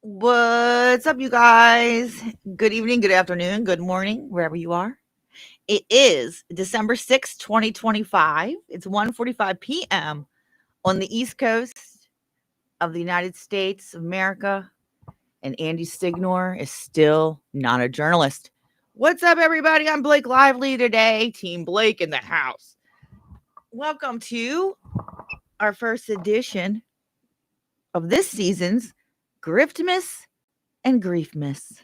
What's up, you guys? Good evening, good afternoon, good morning, wherever you are. It is December 6th, 2025. It's 1:45 p.m. on the East Coast of the United States of America, and Andy Stignor is still not a journalist. What's up, everybody? I'm Blake Lively today. Team Blake in the house. Welcome to our first edition of this season's Griftmas and Griefmas.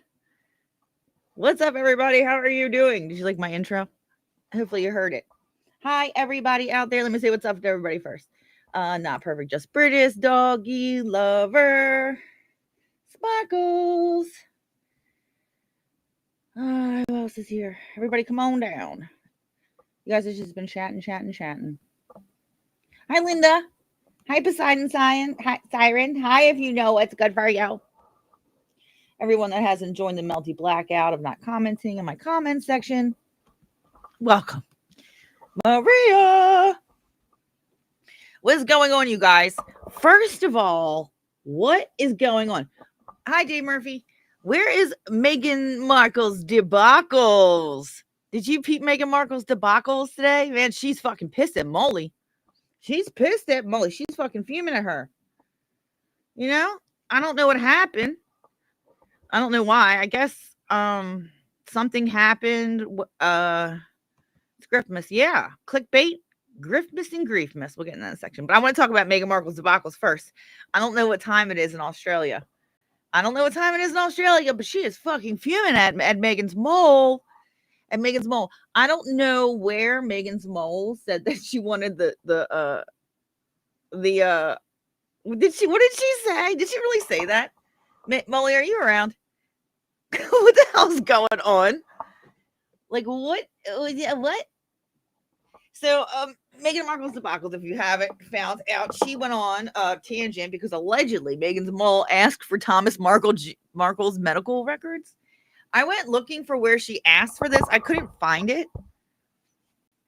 What's up, everybody? How are you doing? Did you like my intro? Hopefully you heard it. Hi, everybody out there. Let me say what's up to everybody first. Not perfect, just British doggy lover. Sparkles. Who else is here? Everybody come on down. You guys have just been chatting. Hi, Linda. Hi, Poseidon Siren. Hi, Siren. Hi, if you know what's good for you. Everyone that hasn't joined the melty blackout of not commenting in my comment section, welcome. Maria. What's going on, you guys? First of all, what is going on? Hi, Dave Murphy. Where is Meghan Markle's debacles? Did you peep Meghan Markle's debacles today? Man, she's fucking pissed at Molly. She's pissed at Molly. She's fucking fuming at her. You know? I don't know what happened. I don't know why. I guess something happened. It's Griftmas. Yeah. Clickbait. Griftmas and Griefmas. We'll get in that section. But I want to talk about Meghan Markle's debacles first. I don't know what time it is in Australia. But she is fucking fuming at Meghan's mole. I don't know where Meghan's mole said that she wanted what did she say? Did she really say that? Molly, are you around? What the hell's going on? Like, what? What? So, Meghan Markle's debacle, if you haven't found out, she went on a tangent because allegedly Meghan's mole asked for Thomas Markle's medical records. I went looking for where she asked for this. I couldn't find it.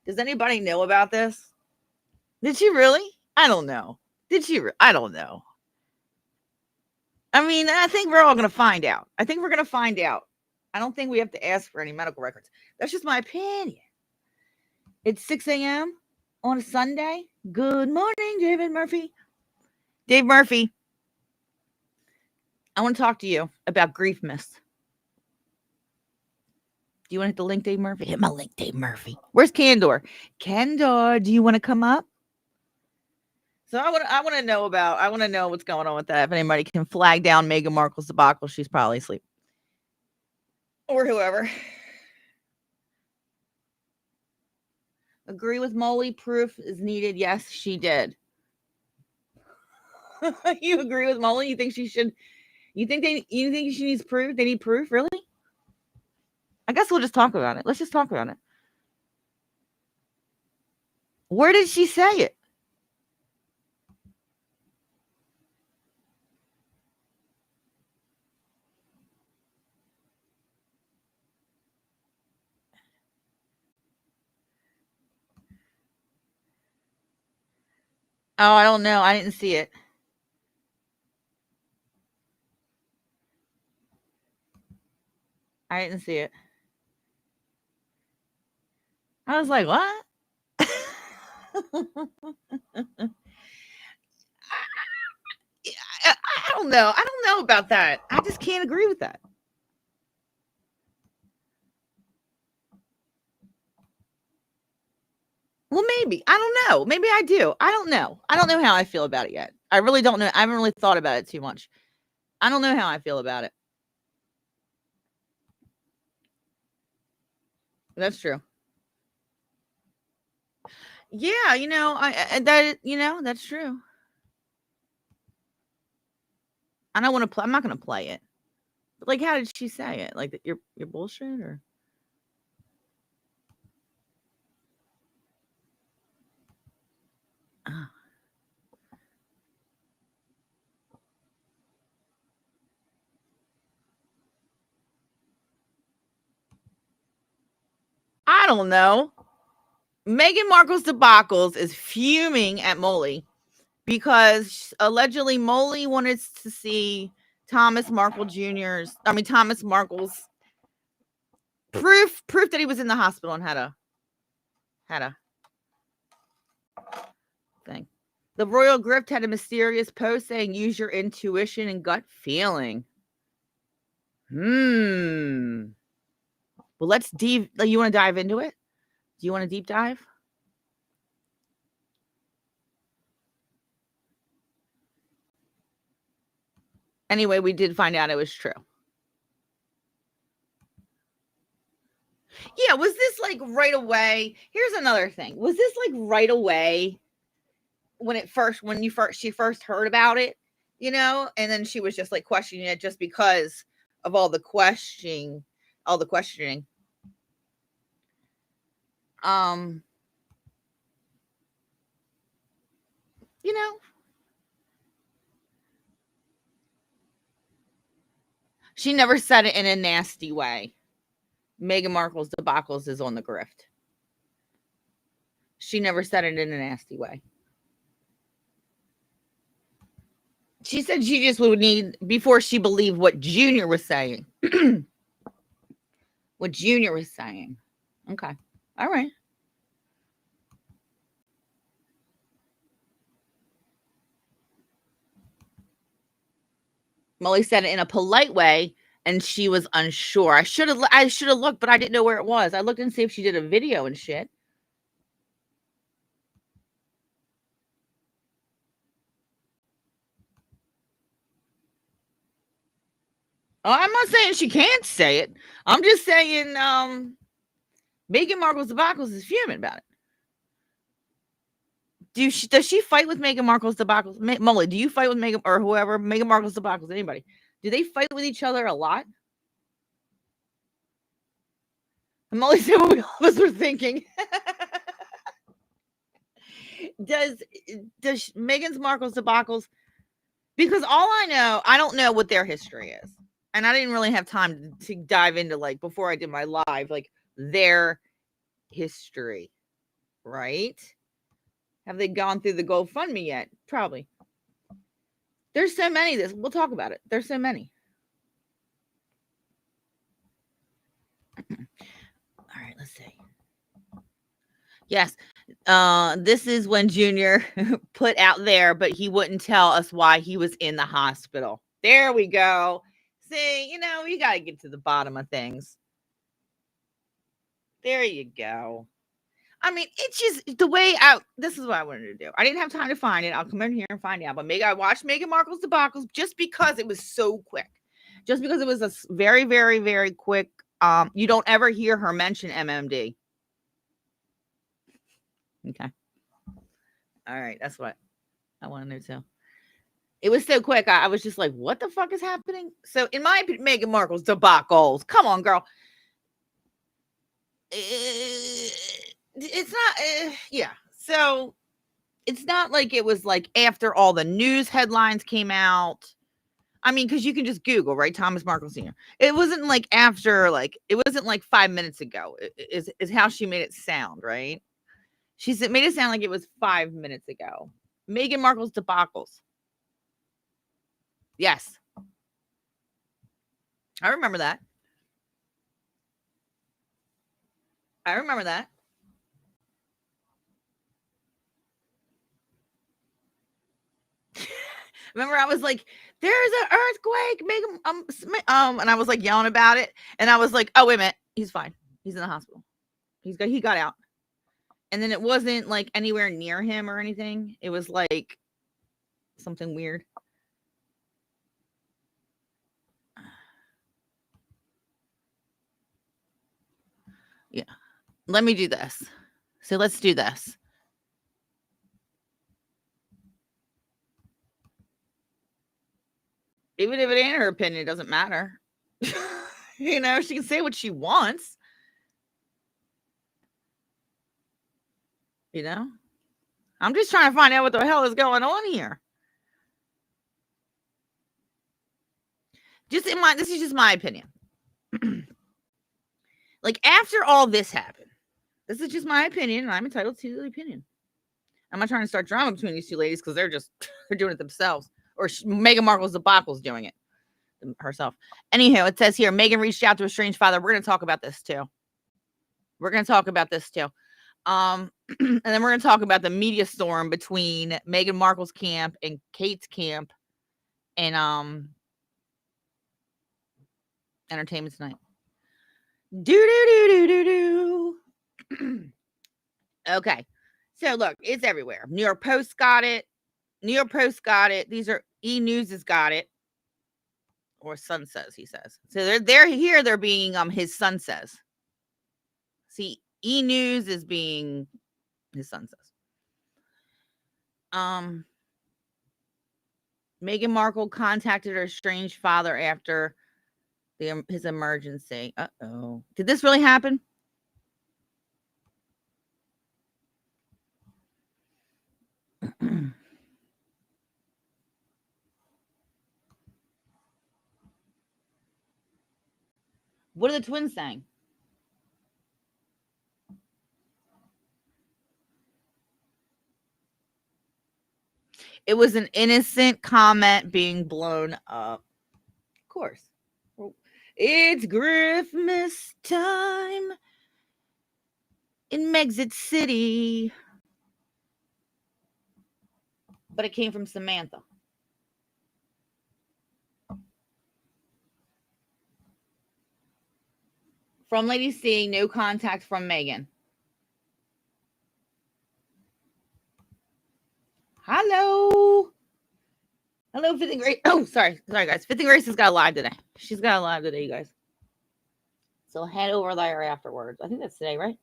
Does anybody know about this? Did she really? I don't know. Did she? I don't know. I mean, I think we're all going to find out. I don't think we have to ask for any medical records. That's just my opinion. It's 6 a.m. on a Sunday. Good morning, David Murphy. Dave Murphy, I want to talk to you about Griefmas. Do you want to hit the link, Dave Murphy? Hit my link, Dave Murphy. Where's Candor? Candor, do you want to come up? So I want to know what's going on with that. If anybody can flag down Meghan Markle's debacle, she's probably asleep. Or whoever. Agree with Molly. Proof is needed. Yes, she did. You agree with Molly? You think she should? You think she needs proof? They need proof, really? I guess we'll just talk about it. Let's just talk about it. Where did she say it? Oh, I don't know. I didn't see it. I didn't see it. I was like, what? I don't know. I don't know about that. I just can't agree with that. Well, maybe. I don't know. Maybe I do. I don't know. I don't know how I feel about it yet. I really don't know. I haven't really thought about it too much. I don't know how I feel about it. That's true. Yeah, that's true. I don't want to play. I'm not going to play it. But like, how did she say it? Like that you're bullshit or? Oh. I don't know. Meghan Markle's debacles is fuming at Molly because allegedly Molly wanted to see Thomas Markle's proof that he was in the hospital and had a thing. The Royal Grift had a mysterious post saying, use your intuition and gut feeling. Well, let's you want to dive into it? Do you want to deep dive? Anyway, we did find out it was true. Yeah, was this like right away? Here's another thing. Was this like right away when she first heard about it, you know? And then she was just like questioning it just because of all the questioning. You know, she never said it in a nasty way. Meghan Markle's debacles is on the grift. She never said it in a nasty way. She said she just would need, before she believed what Junior was saying. What Junior was saying. Okay. All right. Molly said it in a polite way, and she was unsure. I should have looked, but I didn't know where it was. I looked and see if she did a video and shit. Oh, I'm not saying she can't say it. I'm just saying Meghan Markle's debacles is fuming about it. Does she fight with Meghan Markle's debacles? Molly, do you fight with Meghan or whoever? Meghan Markle's debacles, anybody? Do they fight with each other a lot? And Molly said what we all of us were thinking. Does Meghan Markle's debacles? Because all I know, I don't know what their history is. And I didn't really have time to dive into, like, before I did my live, like, their history, right? Have they gone through the GoFundMe yet? Probably. There's so many of this. We'll talk about it. There's so many. All right, let's see. Yes. This is when Junior put out there, but he wouldn't tell us why he was in the hospital. There we go. See, you know, you got to get to the bottom of things. There you go. I mean, it's just the way out. This is what I wanted to do. I didn't have time to find it. I'll come in here and find out. But I watched Meghan Markle's debacles just because it was so quick. Just because it was a very, very, very quick. You don't ever hear her mention MMD. Okay. All right. That's what I want to know too. It was so quick. I was just like, what the fuck is happening? So in my opinion, Meghan Markle's debacles. Come on, girl. It's not. Yeah. So it's not like it was like after all the news headlines came out. I mean, because you can just Google, right? Thomas Markle Sr. It wasn't like after, like, it wasn't like 5 minutes ago, is how she made it sound, right? She made it sound like it was 5 minutes ago. Meghan Markle's debacles. Yes. I remember that. Remember, I was like, "There's an earthquake!" And I was like yelling about it, and I was like, "Oh, wait a minute, he's fine. He's in the hospital. He got out." And then it wasn't like anywhere near him or anything. It was like something weird. Yeah. Let me do this. So let's do this. Even if it ain't her opinion, it doesn't matter. You know, she can say what she wants. You know? I'm just trying to find out what the hell is going on here. This is just my opinion. Like, after all this happened, this is just my opinion, and I'm entitled to the opinion. I'm not trying to start drama between these two ladies because they're doing it themselves. Or Meghan Markle's debacle's doing it. herself. Anyhow, it says here, Meghan reached out to a strange father. We're going to talk about this too. And then we're going to talk about the media storm between Meghan Markle's camp and Kate's camp and Entertainment Tonight. Okay. So look, it's everywhere. New York Post got it. These are E! News has got it. Or son says, he says. So they're here, they're being his son says. See, E! News is being his son says. Meghan Markle contacted her estranged father after his emergency. Uh-oh. Did this really happen? What are the twins saying? It was an innocent comment being blown up. Of course. It's Griftmas time in Megxit City. But it came from Samantha. From Lady C, no contact from Meghan. Hello, Fifth and Grace. Oh, sorry, guys. Fifth and Grace has got a live today. She's got a live today, you guys. So head over there afterwards. I think that's today, right?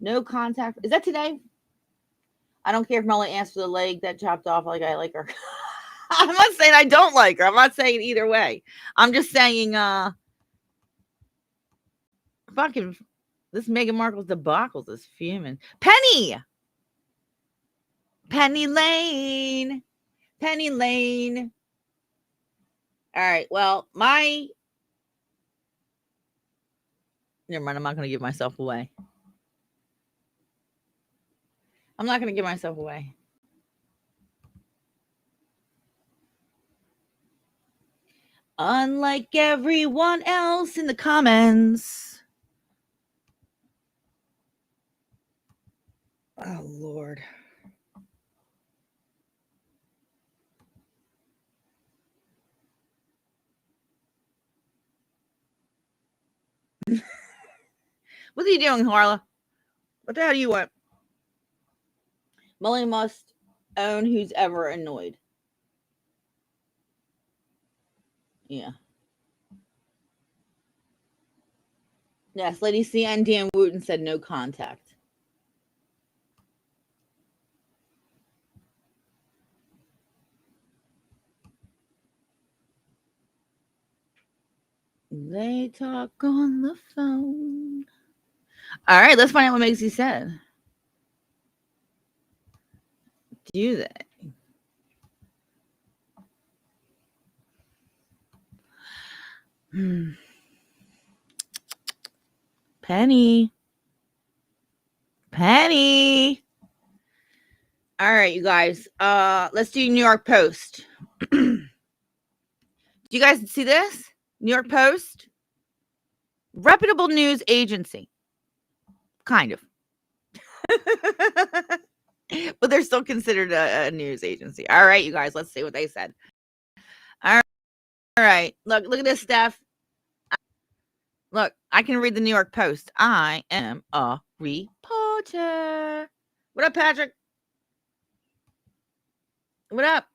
No contact. Is that today? I don't care if Molly asked for the leg that chopped off. Like, I like her. I'm not saying I don't like her. I'm not saying either way. I'm just saying, fucking, this Meghan Markle's debacle is fuming. Penny Lane. All right. Well, never mind. I'm not going to give myself away. Unlike everyone else in the comments. Oh, Lord. What are you doing, Harla? What the hell do you want? Molly must own who's ever annoyed. Yeah. Yes, Lady C and Dan Wooten said no contact. They talk on the phone. All right, let's find out what Megxie said. Do they? Penny. All right, you guys. Let's do New York Post. Do you guys see this? New York Post? Reputable news agency. Kind of. But they're still considered a news agency. All right, you guys, let's see what they said. All right. Look at this, Steph. Look, I can read the New York Post. I am a reporter. What up, Patrick? What up?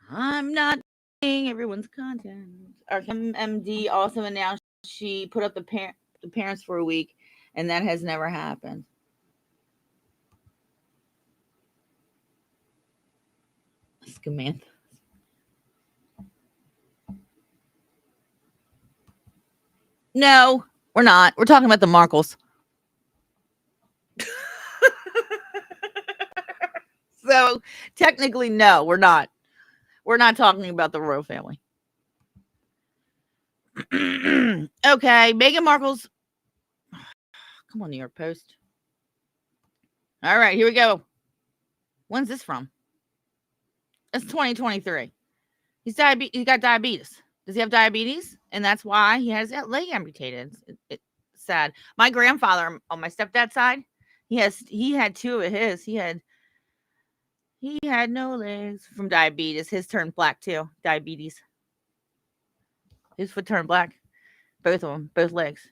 I'm not seeing everyone's content. Our MD also announced she put up the parents for a week, and that has never happened. Samantha. No, we're not. We're talking about the Markles. So technically, no, we're not. We're not talking about the royal family. Okay, Meghan Markle's. Come on, New York Post. All right, here we go. When's this from? It's 2023. He got diabetes. Does he have diabetes? And that's why he has his leg amputated. It's sad. My grandfather on my stepdad's side, he had two of his. He had no legs from diabetes. His turned black too. Diabetes. His foot turned black. Both of them, both legs.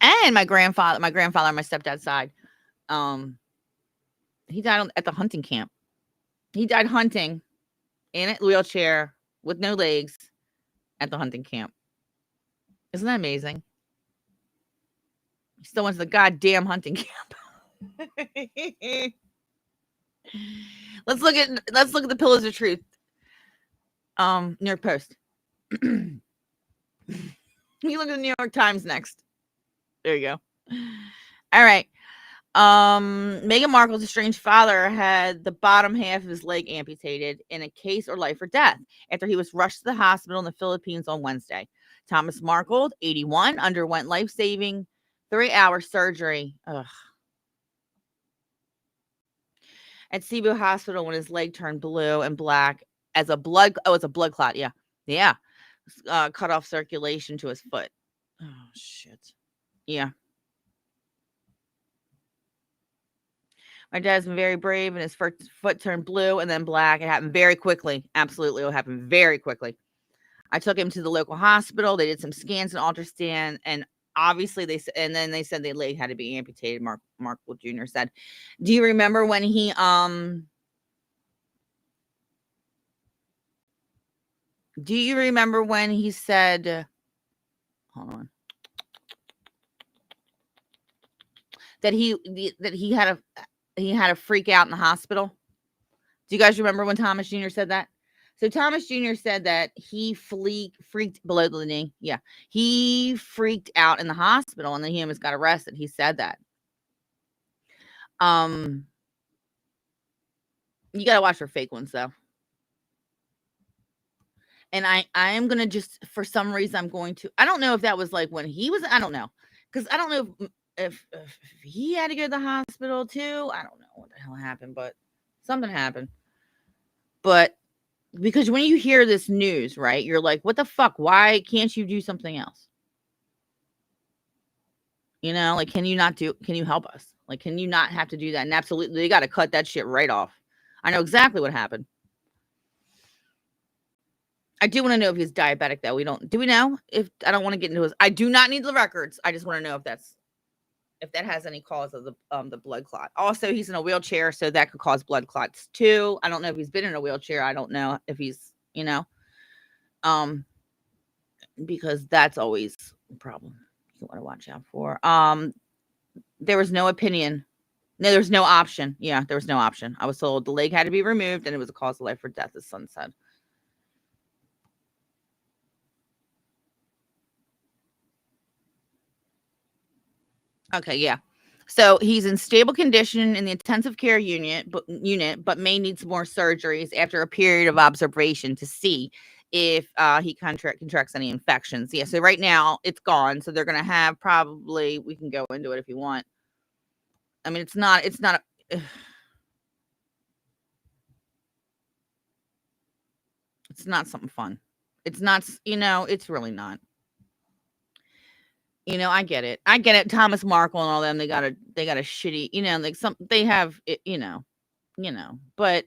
And my grandfather on my stepdad's side, he died at the hunting camp. He died hunting in a wheelchair with no legs at the hunting camp. Isn't that amazing? He still went to the goddamn hunting camp. Let's look at the Pillars of Truth. New York Post. You look at the New York Times next. There you go. All right. Meghan Markle's estranged father had the bottom half of his leg amputated in a case or life or death after he was rushed to the hospital in the Philippines on Wednesday. Thomas Markle, 81, underwent life-saving 3-hour surgery. At Cebu Hospital when his leg turned blue and black as a blood. Oh, it's a blood clot. Yeah. Cut off circulation to his foot. Oh shit. Yeah. My dad's been very brave, and his foot turned blue and then black. It happened very quickly. Absolutely, it happened very quickly. I took him to the local hospital. They did some scans and ultrasound, and obviously they said the leg had to be amputated. Markle Jr. said. Do you remember when he Do you remember when he said? Hold on. That he had a freak out in the hospital. Do you guys remember when Thomas Jr. said that? So Thomas Jr. said that he freaked below the knee. Yeah. He freaked out in the hospital and then he almost got arrested. He said that. You got to watch for fake ones though. And I am going to just, for some reason, I don't know if that was like when he was, I don't know. Because I don't know if he had to go to the hospital too. I don't know what the hell happened, but something happened. But because when you hear this news, right, you're like, what the fuck? Why can't you do something else? You know, like, can you help us? Like, can you not have to do that? And absolutely, they got to cut that shit right off. I know exactly what happened. I do want to know if he's diabetic, though. Do we know? I don't want to get into I do not need the records. I just want to know if that has any cause of the blood clot. Also, he's in a wheelchair, so that could cause blood clots too. I don't know if he's been in a wheelchair. I don't know if he's, because that's always a problem you want to watch out for. There was no opinion. No, there's no option. Yeah, there was no option. I was told the leg had to be removed and it was a cause of life or death, his son said. Okay, yeah. So he's in stable condition in the intensive care unit, but may need some more surgeries after a period of observation to see if he contracts any infections. Yeah, so right now it's gone. So they're going to have we can go into it if you want. I mean, it's not it's not something fun. It's not, it's really not. I get it. Thomas Markle and all them, they got a shitty, like they have it, but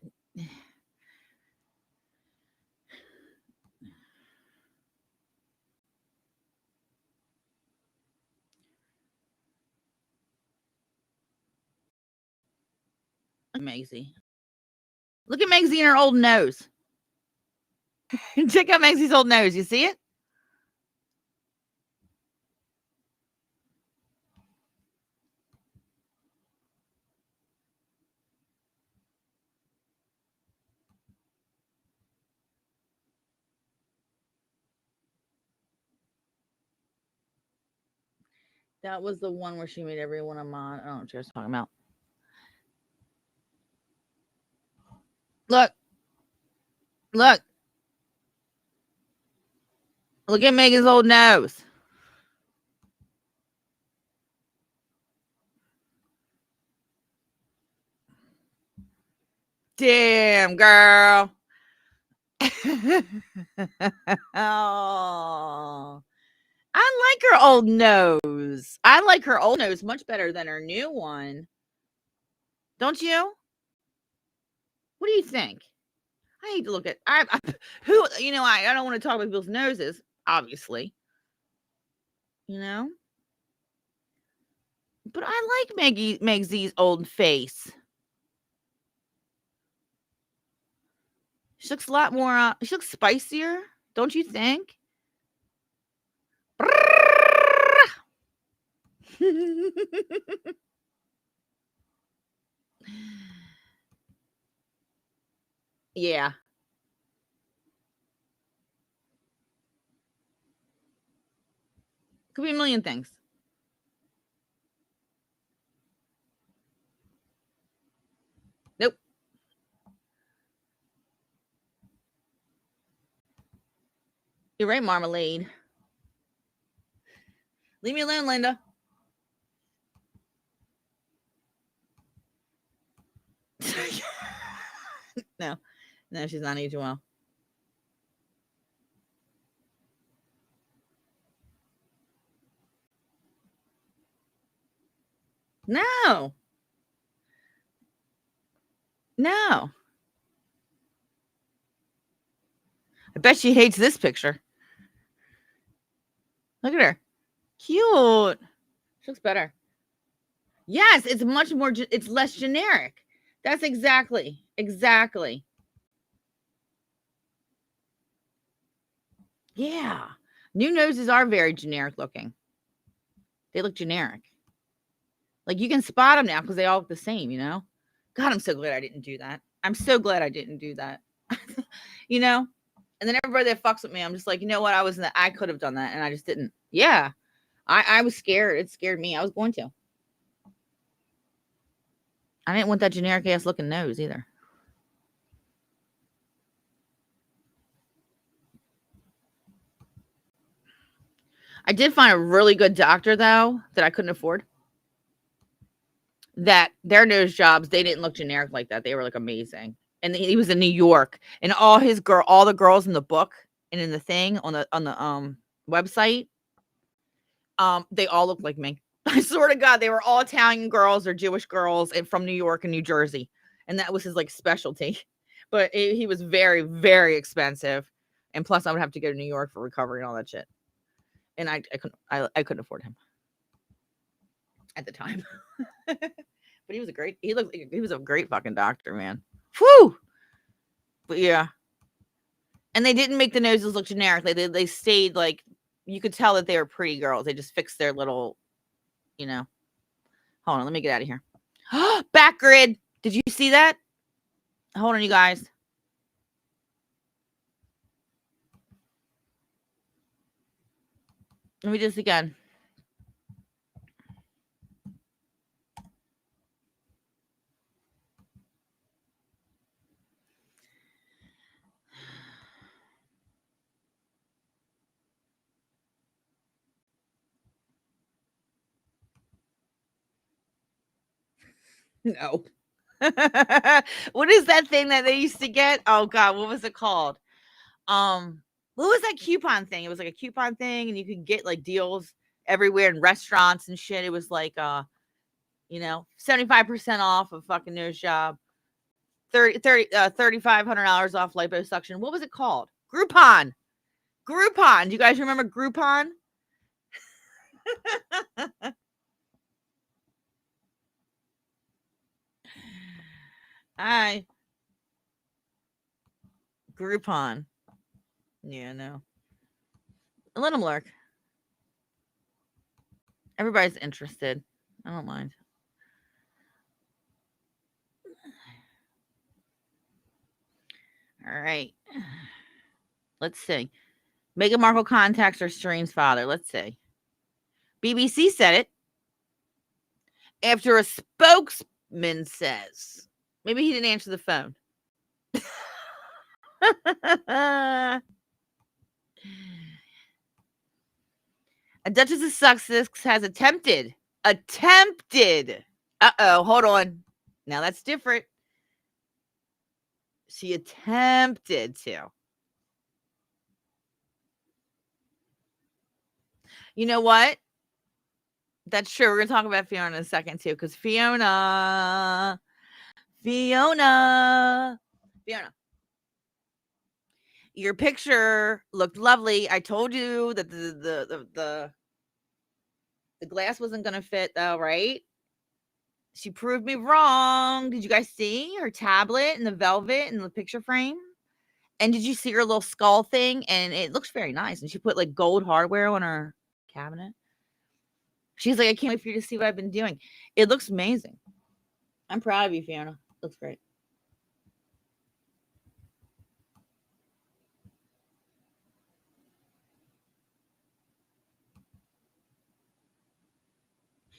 Maisie. Look at Maisie and her old nose. Check out Maisie's old nose. You see it? That was the one where she made everyone a mod. I don't know what she was talking about. Look. Look. Look at Megan's old nose. Damn, girl. Oh. I like her old nose. I like her old nose much better than her new one. Don't you? What do you think? I need to look at who I don't want to talk about people's noses, obviously. But I like Meg Z's old face. She looks a lot more she looks spicier, don't you think? Yeah. Could be a million things. Nope. You're right, Marmalade. Leave me alone, Linda. No, she's not aging well. No. No. I bet she hates this picture. Look at her. Cute. She looks better. Yes, it's much more, it's less generic. That's exactly. Yeah. New noses are very generic looking. They look generic. Like you can spot them now because they all look the same, God, I'm so glad I didn't do that. I'm so glad I didn't do that. And then everybody that fucks with me, I'm just like, you know what? I could have done that and I just didn't. Yeah. I was scared. It scared me. I was going to. I didn't want that generic ass looking nose either. I did find a really good doctor though that I couldn't afford. That their nose jobs, they didn't look generic like that. They were like amazing. And he was in New York, and all the girls in the book and in the thing on the website, they all look like me. I swear to God, they were all Italian girls or Jewish girls and from New York and New Jersey, and that was his like specialty. But he was very, very expensive, and plus I would have to go to New York for recovery and all that shit. And I couldn't afford him at the time. But he was a great fucking doctor, man. Whew. But yeah. And they didn't make the noses look generic. They stayed like, you could tell that they were pretty girls. They just fixed their little, Hold on, let me get out of here. Back grid. Did you see that? Hold on, you guys. Let me do this again. No. What is that thing that they used to get? Oh God, what was it called? What was that coupon thing? It was like a coupon thing, and you could get like deals everywhere in restaurants and shit. It was like 75% off a fucking nose job. $3,500 off liposuction. What was it called? Groupon. Do you guys remember Groupon? Hi. Groupon. Yeah, no. Let them lurk. Everybody's interested. I don't mind. All right. Let's see. Meghan Markle contacts her stream's father. Let's see. BBC said it after a spokesman says. Maybe he didn't answer the phone. A Duchess of Sussex has attempted. Uh-oh, hold on. Now that's different. She attempted to. You know what? That's true. We're going to talk about Fiona in a second, too, because Fiona, your picture looked lovely. I told you that the glass wasn't going to fit, though, right? She proved me wrong. Did you guys see her tablet and the velvet and the picture frame? And did you see her little skull thing? And it looks very nice. And she put like gold hardware on her cabinet. She's like, I can't wait for you to see what I've been doing. It looks amazing. I'm proud of you, Fiona. Looks great.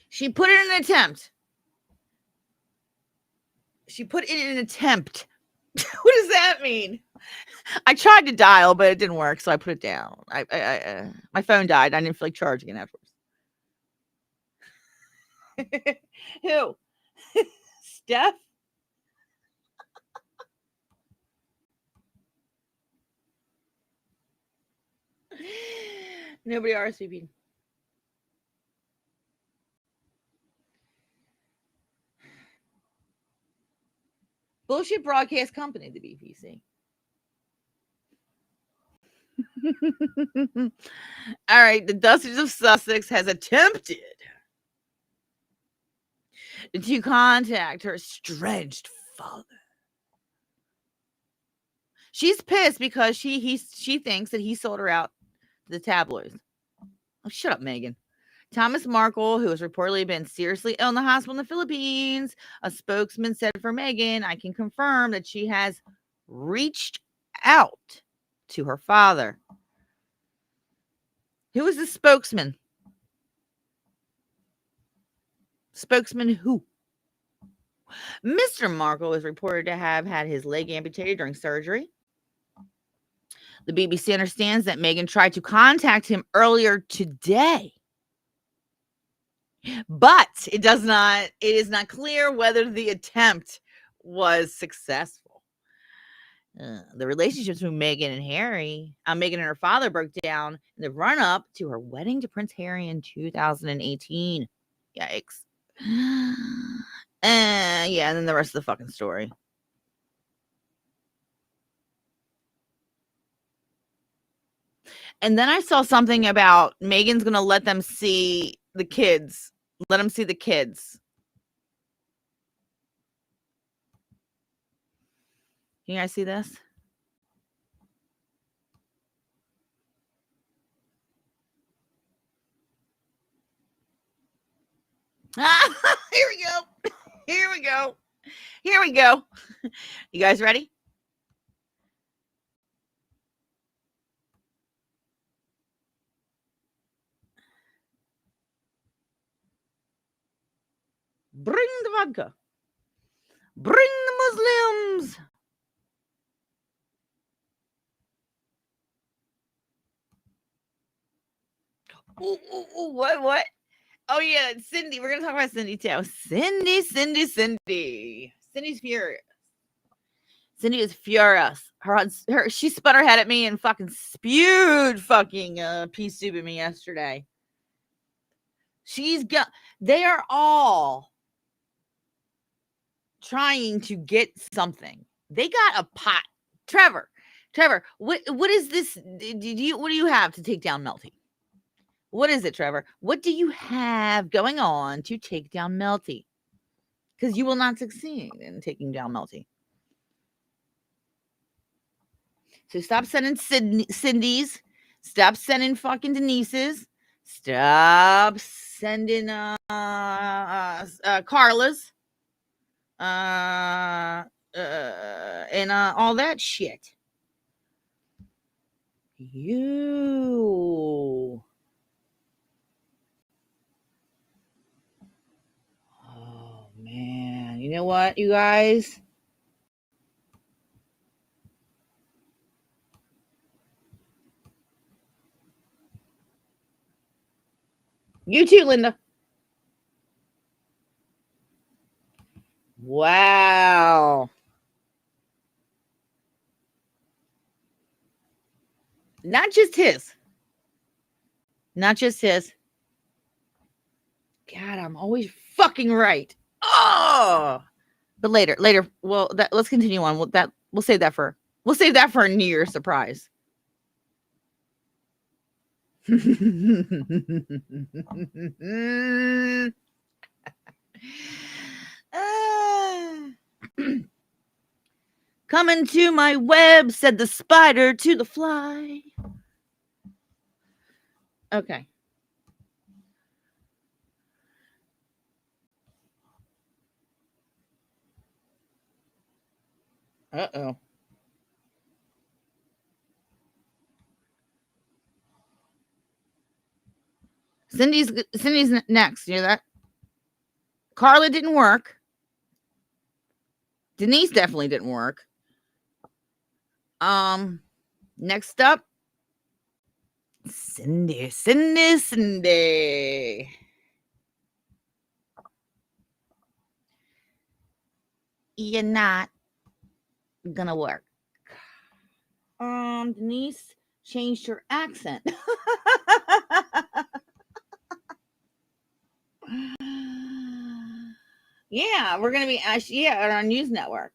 She put it in an attempt. What does that mean? I tried to dial, but it didn't work, so I put it down. My phone died. I didn't feel like charging it afterwards. Who? Steph? Nobody RSVP'd. Bullshit broadcast company, the BBC. All right, the Duchess of Sussex has attempted to contact her estranged father. She's pissed because she thinks that he sold her out to the tabloids. Oh, shut up, Meghan. Thomas Markle, who has reportedly been seriously ill in the hospital in the Philippines, a spokesman said for Meghan, I can confirm that she has reached out to her father. Who is the spokesman? Spokesman who? Mr. Markle is reported to have had his leg amputated during surgery. The BBC understands that Meghan tried to contact him earlier today, but it is not clear whether the attempt was successful. The relationship between Meghan and her father broke down in the run-up to her wedding to Prince Harry in 2018. Yikes. Yeah, and then the rest of the fucking story. And then I saw something about Meghan's going to let them see the kids. Let them see the kids. Can you guys see this? Here we go. Here we go. Here we go. You guys ready? Bring the vodka. Bring the Muslims. Ooh, what? Oh, yeah, Cindy. We're going to talk about Cindy, too. Cindy's furious. Cindy is furious. She spun her head at me and fucking spewed fucking pea soup at me yesterday. They are all trying to get something. They got a pot. Trevor, what is this? What do you have to take down Melty? What is it, Trevor? What do you have going on to take down Melty? Because you will not succeed in taking down Melty. So stop sending Cindy's. Stop sending fucking Denise's. Stop sending Carla's. And all that shit. You. Oh, man. You know what, you guys? You too, Linda. Wow. Not just his. Not just his. God, I'm always fucking right. Oh, but later. Well, let's continue on. We'll save that for a New Year's surprise. Coming to my web, said the spider to the fly. Okay. Uh-oh. Cindy's next. You hear that? Carla didn't work. Denise definitely didn't work. Next up, Cindy. You're not gonna work. Denise changed her accent. Yeah, we're gonna be on our news network.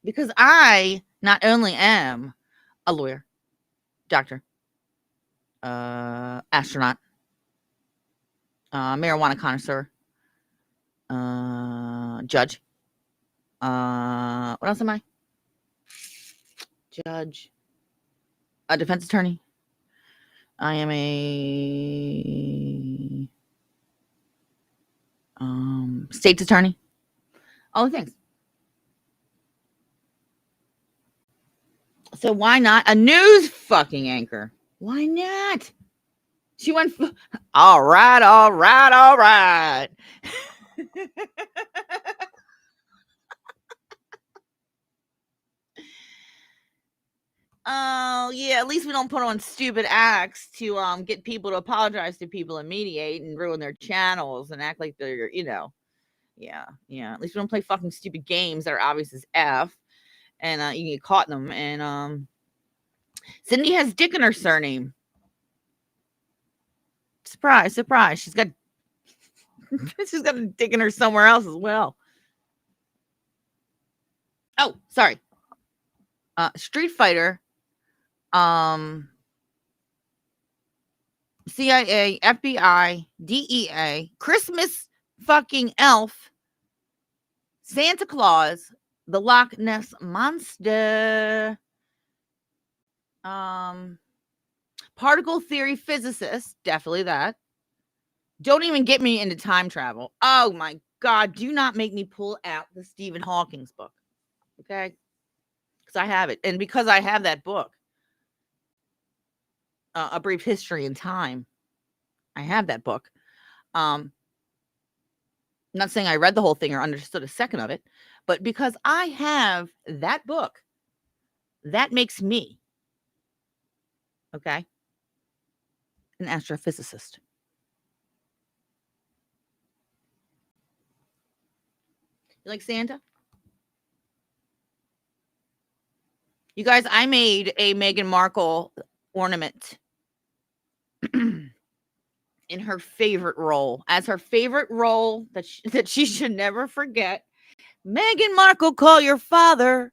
Because I not only am a lawyer, doctor, astronaut, marijuana connoisseur, judge. What else am I? Judge, a defense attorney. I am a state's attorney. All the things. So why not a news fucking anchor? Why not? She went. All right. Oh yeah, at least we don't put on stupid acts to get people to apologize to people and mediate and ruin their channels and act like they're yeah. At least we don't play fucking stupid games that are obvious as F and you can get caught in them. And Cindy has Dick in her surname. Surprise! She's got a Dick in her somewhere else as well. Oh, sorry. Street Fighter. CIA, FBI, DEA, Christmas fucking elf, Santa Claus, the Loch Ness Monster, particle theory physicist, definitely that. Don't even get me into time travel. Oh my God, do not make me pull out the Stephen Hawking's book, okay? Because I have it. And because I have that book, A Brief History in Time, I have that book. I'm not saying I read the whole thing or understood a second of it, but because I have that book, that makes me, okay, an astrophysicist. You like Santa? You guys, I made a Meghan Markle ornament in her favorite role, as her favorite role that she should never forget. Meghan Markle, call your father.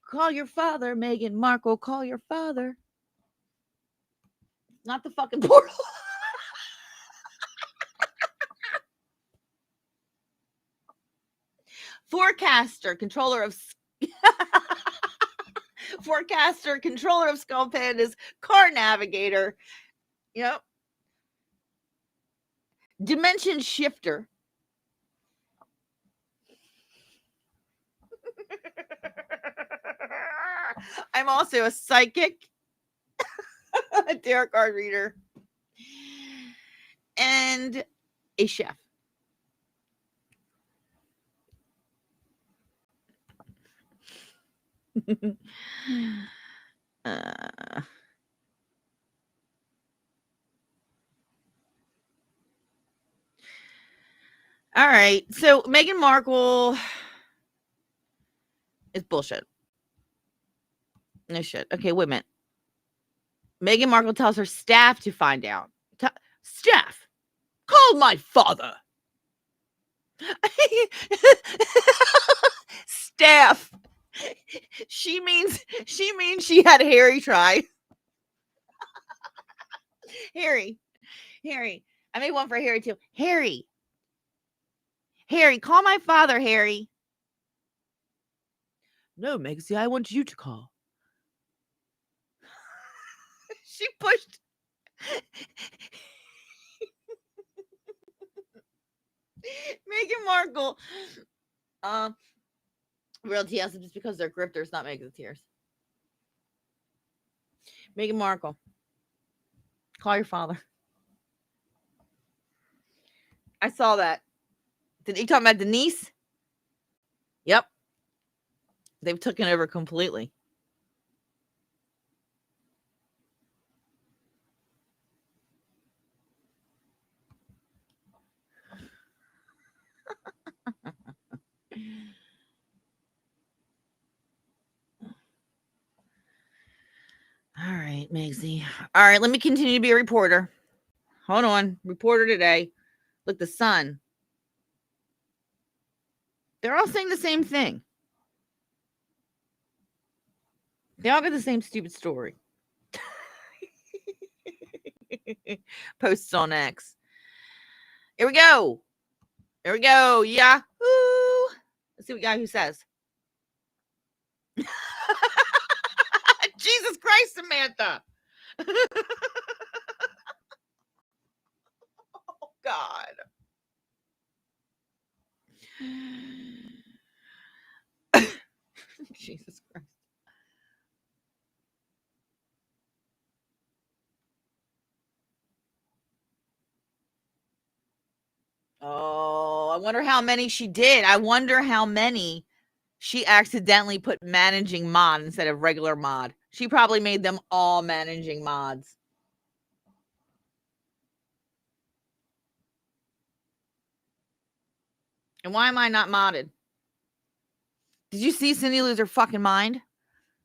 Call your father, Meghan Markle, call your father. Not the fucking portal. Forecaster, controller of Skull Panda's car navigator. Yep. Dimension shifter. I'm also a psychic, a tarot card reader, and a chef. uh, All right. So Meghan Markle is bullshit. No shit. Okay, wait a minute. Meghan Markle tells her staff to find out. Staff, call my father. Staff. She means she had Harry try. Harry. I made one for Harry too. Harry, call my father, Harry. No, Megsy, I want you to call. She pushed. Meghan Markle. Real tears just because they're grifters, not making the tears. Meghan Markle. Call your father. I saw that. Did you talking about Denise? Yep. They've taken over completely. All right, Megsy. All right, let me continue to be a reporter. Hold on. Reporter today. Look, the Sun. They're all saying the same thing. They all got the same stupid story. Posts on X. Here we go. Yahoo. Let's see what Yahoo says. Jesus Christ, Samantha. Oh, God. Jesus Christ. Oh, I wonder how many she did. I wonder how many she accidentally put managing mod instead of regular mod. She probably made them all managing mods. And why am I not modded? Did you see Cindy lose her fucking mind?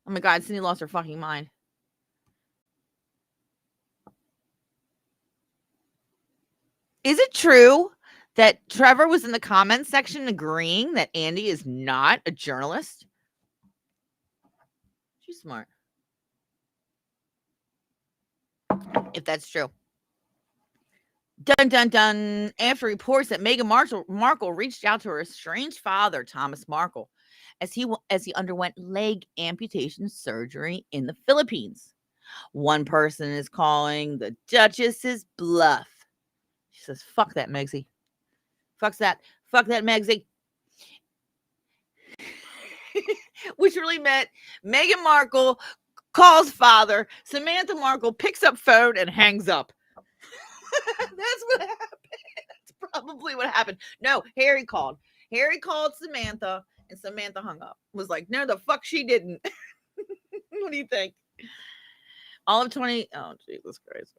Oh my God, Cindy lost her fucking mind. Is it true that Trevor was in the comments section agreeing that Andy is not a journalist? She's smart. If that's true. Dun dun dun. After reports that Meghan Markle reached out to her estranged father, Thomas Markle, as he underwent leg amputation surgery in the Philippines. One person is calling the Duchess's bluff. She says, fuck that, Megsy. Fuck that, Megsy. Which really meant Meghan Markle calls father, Samantha Markle picks up phone and hangs up. That's what happened. That's probably what happened. No, Harry called. Harry called Samantha, and Samantha hung up. Was like, no, the fuck she didn't. What do you think? All of 20. Oh, Jesus Christ.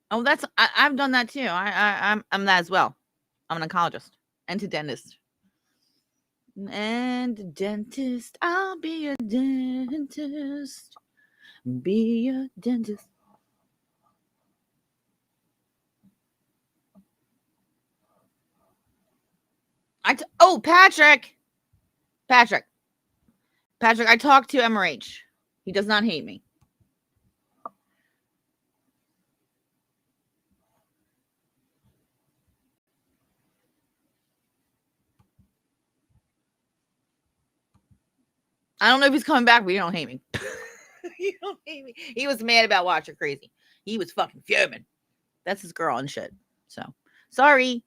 Oh, that's I've done that too. I'm that as well. I'm an oncologist and a dentist. And a dentist. I'll be a dentist. Be a dentist. Patrick. I talked to MRH. He does not hate me. I don't know if he's coming back, but you don't hate me. You don't hate me. He was mad about Watcher Crazy. He was fucking fuming. That's his girl and shit. So, sorry.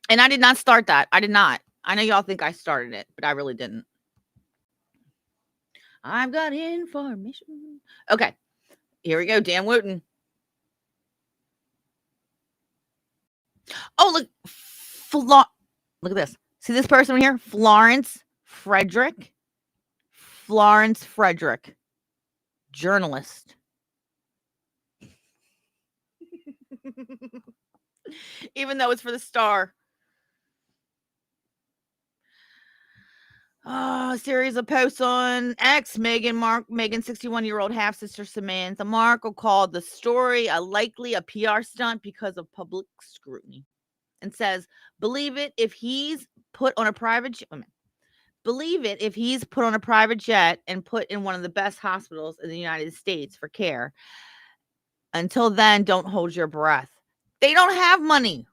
And I did not start that. I did not. I know y'all think I started it, but I really didn't. I've got information. Okay. Here we go. Dan Wooten. Oh, look. Look at this. See this person here? Florence Frederick. Journalist. Even though it's for the star. A series of posts on X. Megan's 61-year-old half-sister Samantha Markle called the story likely a PR stunt because of public scrutiny, and says, "Believe it if he's put on a private jet. Believe it if he's put on a private jet and put in one of the best hospitals in the United States for care. Until then, don't hold your breath." They don't have money.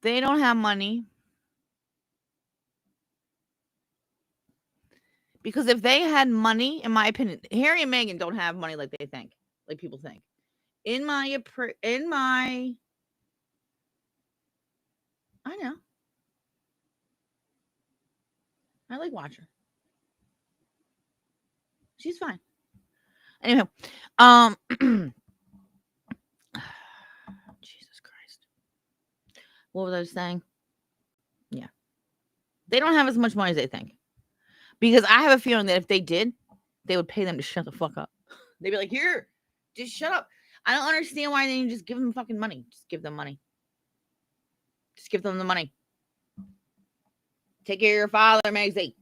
They don't have money. Because if they had money, in my opinion, Harry and Meghan don't have money like they think, like people think. I know. I like watching her. She's fine. Anyway, Jesus Christ. What was I saying? Yeah. They don't have as much money as they think. Because I have a feeling that if they did, they would pay them to shut the fuck up. They'd be like, here, just shut up. I don't understand why they didn't just give them fucking money. Just give them money. Just give them the money. Take care of your father, Maisie.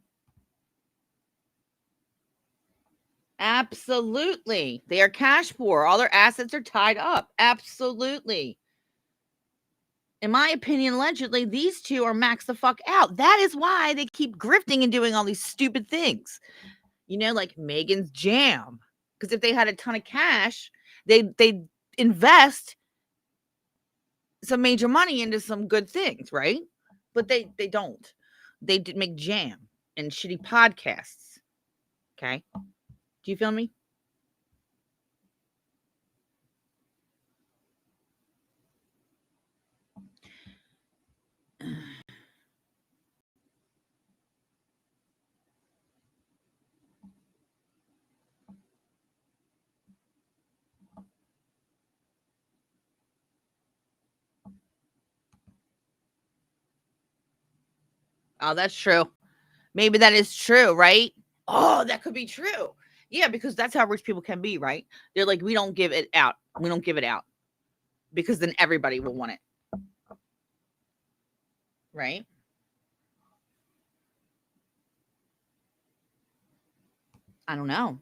Absolutely. They are cash poor. All their assets are tied up. Absolutely. In my opinion, allegedly, these two are maxed the fuck out. That is why they keep grifting and doing all these stupid things. You know, like Megan's Jam. Because if they had a ton of cash, they'd invest some major money into some good things, right? But they don't. They did make jam and shitty podcasts. Okay? Do you feel me? Oh, that's true. Maybe that is true, right? Oh, that could be true. Yeah, because that's how rich people can be, right? They're like, we don't give it out. We don't give it out. Because then everybody will want it. Right? I don't know.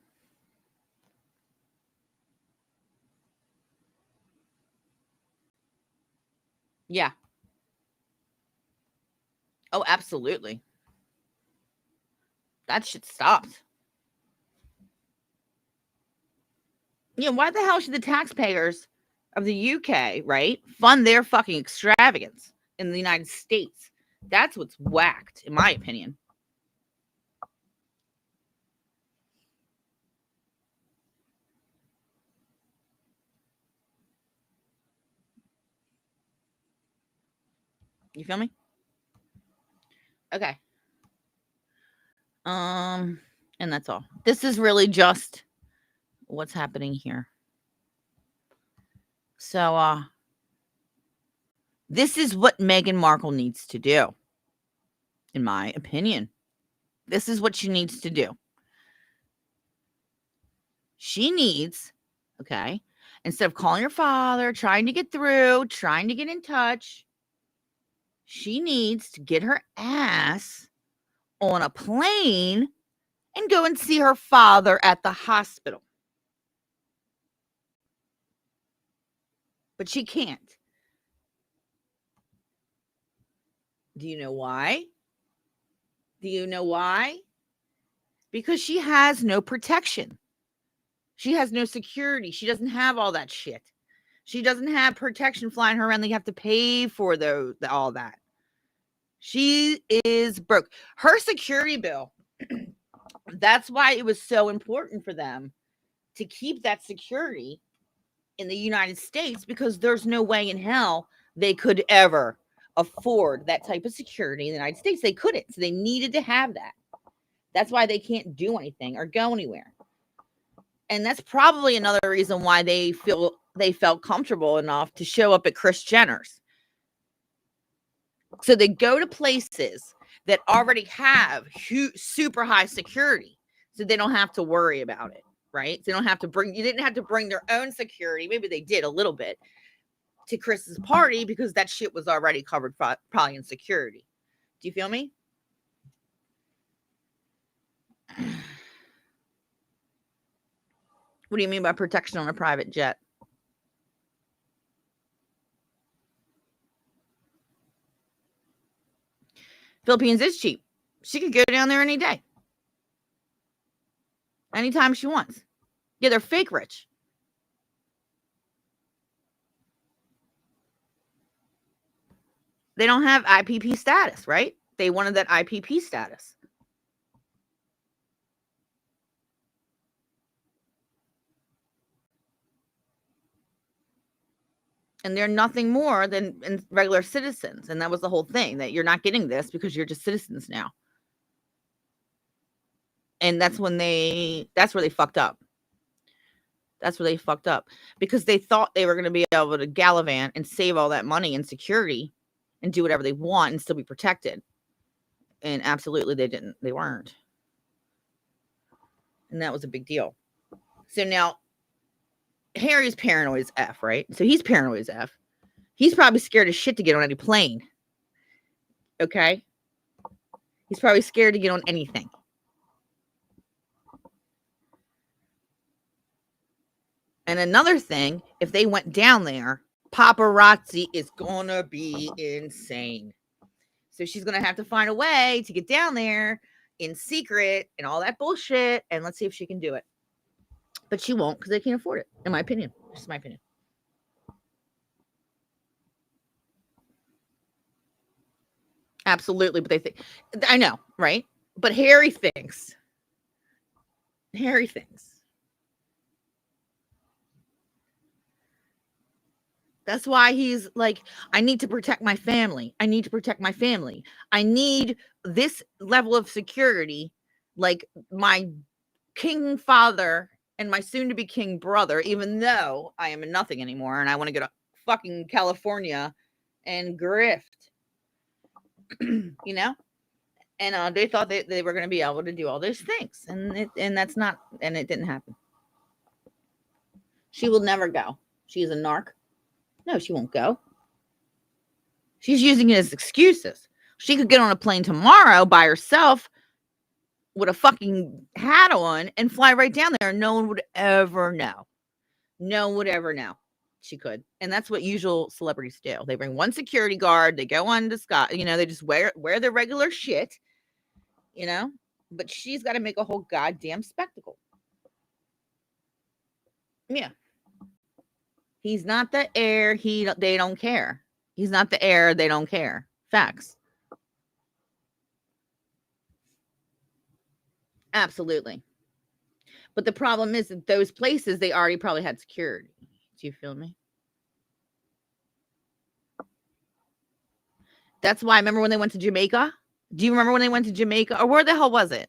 Yeah. Oh, absolutely. That shit stopped. You know, why the hell should the taxpayers of the UK, right, fund their fucking extravagance in the United States? That's what's whacked, in my opinion. You feel me? Okay. And that's all. This is really just what's happening here. So, this is what Meghan Markle needs to do, in my opinion. This is what she needs to do. She needs, okay, instead of calling her father, trying to get through, trying to get in touch, she needs to get her ass on a plane and go and see her father at the hospital. But she can't. Do you know why? Do you know why? Because she has no protection. She has no security. She doesn't have all that shit. She doesn't have protection flying her around. They have to pay for all that. She is broke. Her security bill, that's why it was so important for them to keep that security in the United States, because there's no way in hell they could ever afford that type of security in the United States. They couldn't. So they needed to have that. That's why they can't do anything or go anywhere. And that's probably another reason why they felt comfortable enough to show up at Kris Jenner's. So they go to places that already have super high security, so they don't have to worry about it. right? So you didn't have to bring their own security. Maybe they did a little bit to Chris's party because that shit was already covered probably in security. Do you feel me? What do you mean by protection on a private jet? Philippines is cheap. She could go down there any day. Anytime she wants. Yeah, they're fake rich. They don't have IPP status, right? They wanted that IPP status. And they're nothing more than regular citizens. And that was the whole thing, that you're not getting this because you're just citizens now. And that's where they fucked up. That's where they fucked up, because they thought they were going to be able to gallivant and save all that money in security and do whatever they want and still be protected. And absolutely they didn't. They weren't. And that was a big deal. So now Harry's paranoid as F, right? So he's paranoid as F. He's probably scared as shit to get on any plane. Okay? He's probably scared to get on anything. And another thing, if they went down there, paparazzi is gonna be insane. So she's gonna have to find a way to get down there in secret and all that bullshit. And let's see if she can do it. But she won't, because they can't afford it, in my opinion. Just my opinion. Absolutely, but they think, I know, right? But Harry thinks. That's why he's like, I need to protect my family. I need to protect my family. I need this level of security, like my king father and my soon to be king brother, even though I am a nothing anymore and I want to go to fucking California and grift, you know? And they thought they were going to be able to do all those things. And that's not, and it didn't happen. She will never go. She is a narc. No, she won't go. She's using it as excuses. She could get on a plane tomorrow by herself with a fucking hat on and fly right down there, and no one would ever know. No one would ever know. She could. And that's what usual celebrities do. They bring one security guard, they go on disguise, they just wear their regular shit, but she's got to make a whole goddamn spectacle. Yeah. He's not the heir. They don't care. He's not the heir. They don't care. Facts. Absolutely. But the problem is that those places, they already probably had security. Do you feel me? That's why, remember when they went to Jamaica? Do you remember when they went to Jamaica? Or where the hell was it?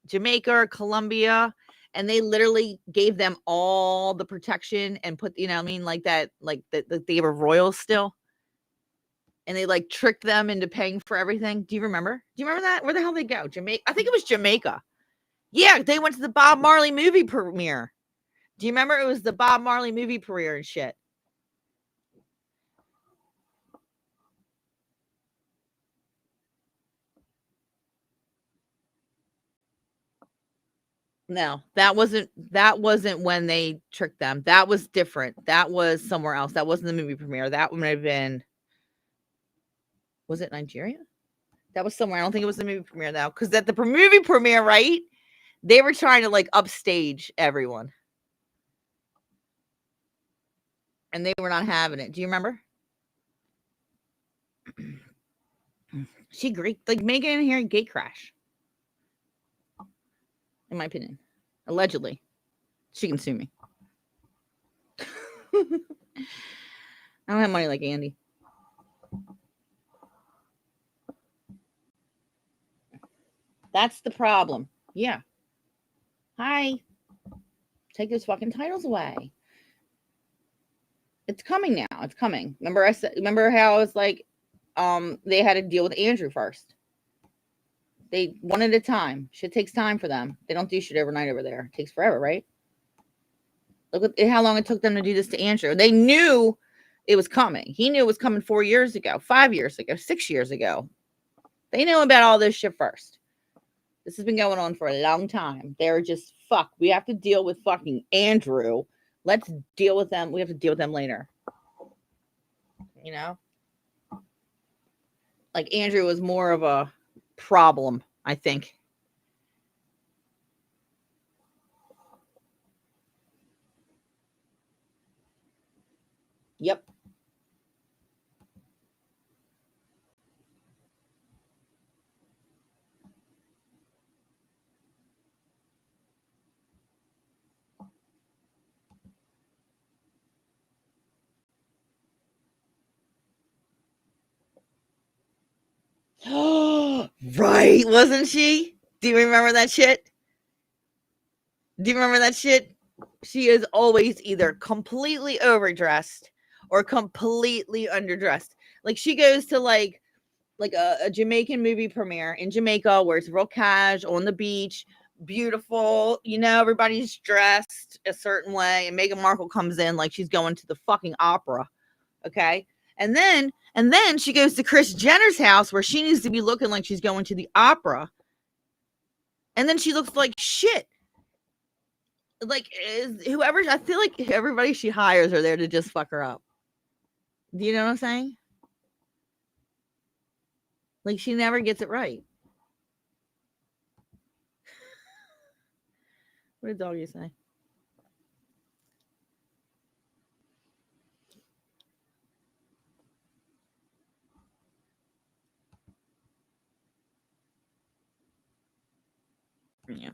Jamaica or Colombia? And they literally gave them all the protection and put, like that, like that they were royals still. And they like tricked them into paying for everything. Do you remember? Do you remember that? Where the hell they go? Jamaica? I think it was Jamaica. Yeah, they went to the Bob Marley movie premiere. Do you remember? It was the Bob Marley movie premiere and shit. No, that wasn't when they tricked them. That was different. That was somewhere else. That wasn't the movie premiere. That would have been, was it Nigeria? That was somewhere. I don't think it was the movie premiere though, because at the movie premiere, right? They were trying to like upstage everyone. And they were not having it. Do you remember? She like Meghan and Harry gate crash. In my opinion. Allegedly. She can sue me. I don't have money like Andy. That's the problem. Yeah. Hi. Take those fucking titles away. It's coming now. It's coming. Remember how I was like, they had to deal with Andrew first. They one at a time. Shit takes time for them. They don't do shit overnight over there. It takes forever, right? Look at how long it took them to do this to Andrew. They knew it was coming. He knew it was coming 4 years ago, 5 years ago, 6 years ago. They knew about all this shit first. This has been going on for a long time. They're just, fuck, we have to deal with fucking Andrew. Let's deal with them. We have to deal with them later. You know? Like, Andrew was more of a problem, I think. Yep. Right, wasn't she? Do you remember that shit? Do you remember that shit? She is always either completely overdressed or completely underdressed. Like, she goes to like a Jamaican movie premiere in Jamaica where it's real cash on the beach, beautiful, you know, everybody's dressed a certain way, and Meghan Markle comes in like she's going to the fucking opera. Okay. And then she goes to Kris Jenner's house where she needs to be looking like she's going to the opera. And then she looks like shit. Like, whoever, I feel like everybody she hires are there to just fuck her up. Do you know what I'm saying? Like, she never gets it right. What did doggy say? Yeah.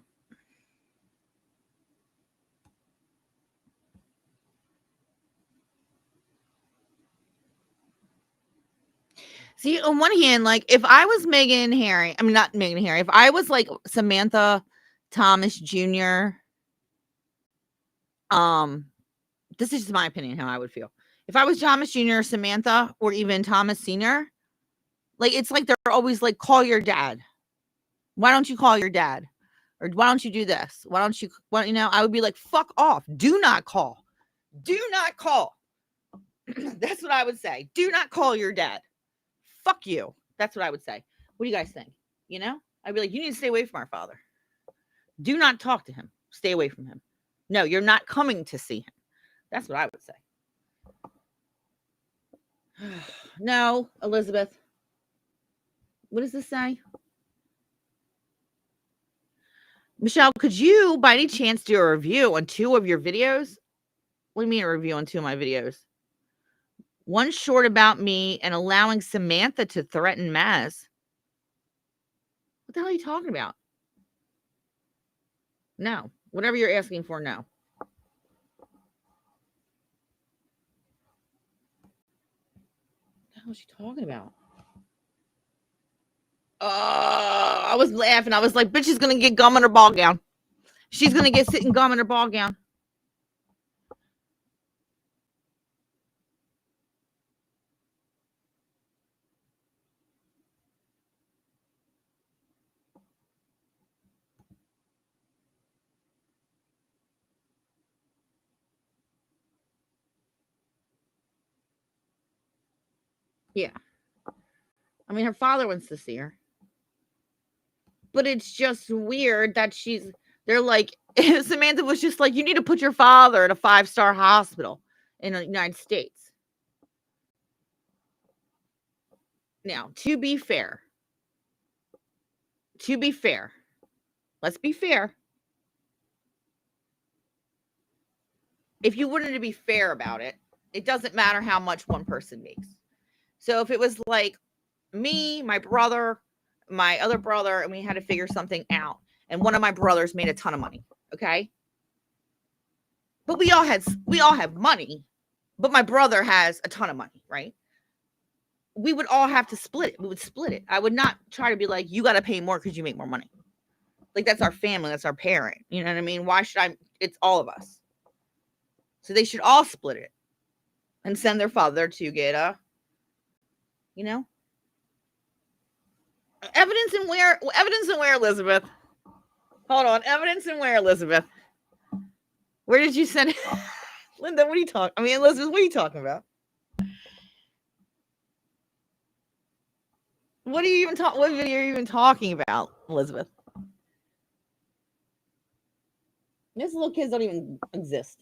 See, on one hand, like, if I was Meghan Harry, I mean, not Meghan Harry, if I was like Samantha Thomas Jr., this is just my opinion how I would feel. If I was Thomas Jr., Samantha, or even Thomas Sr., like, it's like they're always like, call your dad. Why don't you call your dad? Or why don't you do this? Why don't you, you know, I would be like, fuck off. Do not call. Do not call. That's what I would say. Do not call your dad. Fuck you. That's what I would say. What do you guys think? You know, I'd be like, you need to stay away from our father. Do not talk to him. Stay away from him. No, you're not coming to see him. That's what I would say. No, Elizabeth. What does this say? Michelle, could you, by any chance, do a review on 2 of your videos? What do you mean a review on 2 of my videos? One short about me and allowing Samantha to threaten Maz. What the hell are you talking about? No. Whatever you're asking for, no. What the hell is she talking about? I was laughing. I was like, bitch is going to get gum in her ball gown. She's going to get sitting gum in her ball gown. Yeah. I mean, her father wants to see her. But it's just weird that they're like, Samantha was just like, you need to put your father at a 5-star hospital in the United States. Now, to be fair, let's be fair. If you wanted to be fair about it, it doesn't matter how much one person makes. So if it was like me, my brother, my other brother, and we had to figure something out, and one of my brothers made a ton of money, okay? But we all have money, but my brother has a ton of money, right? We would all have to split it. We would split it. I would not try to be like, you got to pay more because you make more money. Like, that's our family. That's our parent. You know what I mean? Why should I? It's all of us. So they should all split it and send their father to get you know, evidence and where, Elizabeth. Hold on. Evidence and where, Elizabeth. Where did you send it? Linda, what are you talking? I mean, Elizabeth, what are you talking about? What are you even talking? What video are you even talking about, Elizabeth? These little kids don't even exist.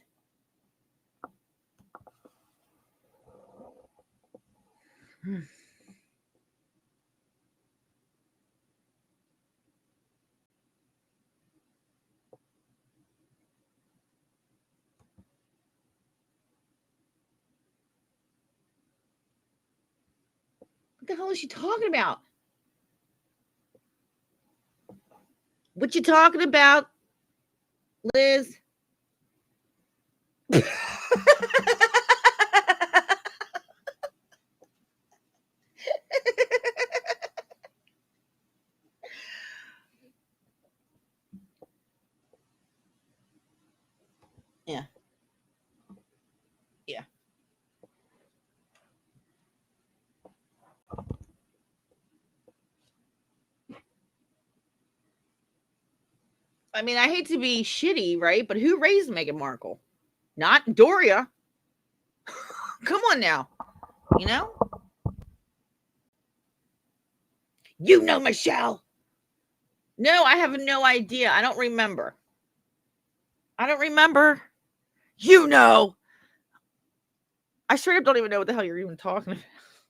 What the hell is she talking about? What you talking about, Liz? Yeah. Yeah. I mean, I hate to be shitty, right? But who raised Meghan Markle? Not Doria. Come on now. You know? You know Michelle. No, I have no idea. I don't remember. I don't remember. You know. I straight up don't even know what the hell you're even talking about.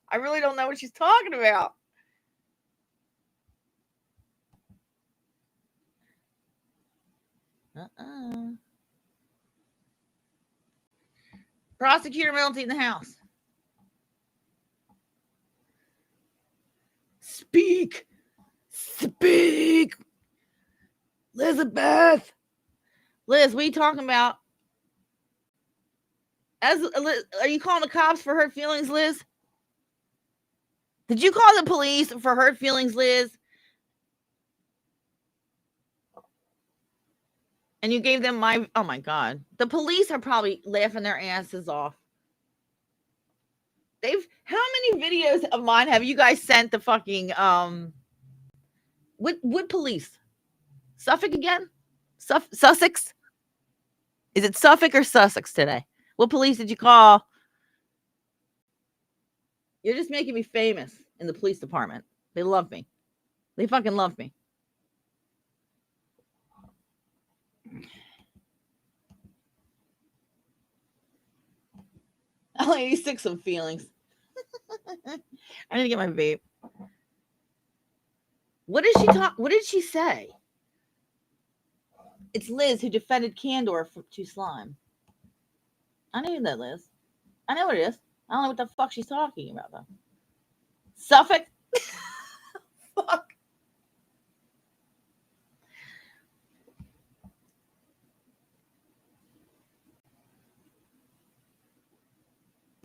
I really don't know what she's talking about. Prosecutor Middleton in the house. Speak. Speak. Elizabeth. Liz, what are you talking about? Are you calling the cops for hurt feelings, Liz? Did you call the police for hurt feelings, Liz? And you gave them oh my God. The police are probably laughing their asses off. How many videos of mine have you guys sent to fucking, what police? Suffolk again? Sussex? Is it Suffolk or Sussex today? What police did you call? You're just making me famous in the police department. They love me. They fucking love me. I'm 86 of feelings. I need to get my vape. What did she say? It's Liz who defended Candor to Slime. I knew that, Liz. I know what it is. I don't know what the fuck she's talking about, though. Suffolk? Fuck.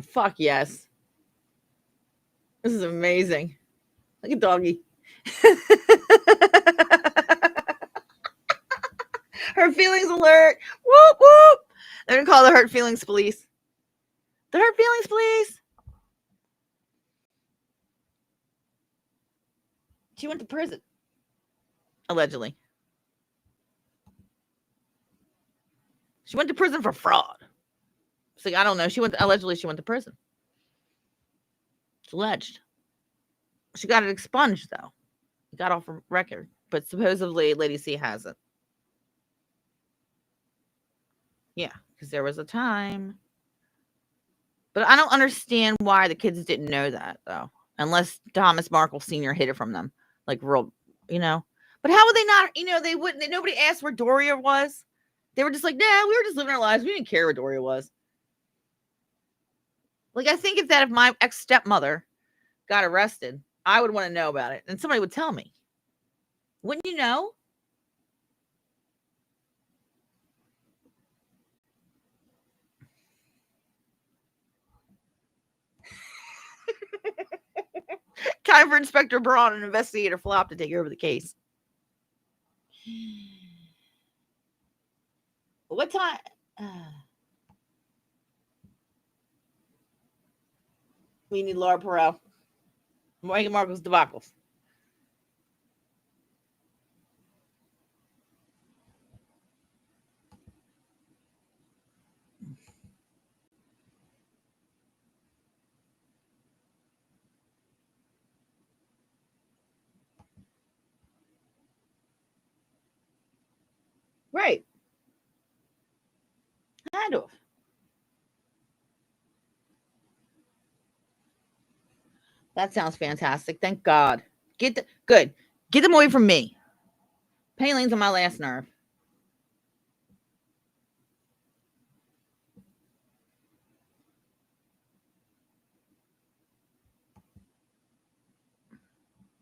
Fuck yes. This is amazing. Look at Doggy. Hurt feelings alert. Whoop, whoop. They're going to call the hurt feelings police. The hurt feelings police. She went to prison. Allegedly. She went to prison for fraud. It's like, I don't know. Allegedly she went to prison. It's alleged. She got it expunged, though. It got off her record. But supposedly Lady C hasn't. Yeah, because there was a time. But I don't understand why the kids didn't know that, though. Unless Thomas Markle Sr. hid it from them. Like, real, But how would they not, they wouldn't, nobody asked where Doria was. They were just like, nah, we were just living our lives. We didn't care where Doria was. Like, I think if my ex-stepmother got arrested, I would want to know about it. And somebody would tell me. Wouldn't you know? Time for Inspector Braun and Investigator Flop to take over the case. What time? We need Laura Perot. Meghan Markle's debacles. kind of. That sounds fantastic. Thank God. Good. Get them away from me. Penny Lane's on my last nerve.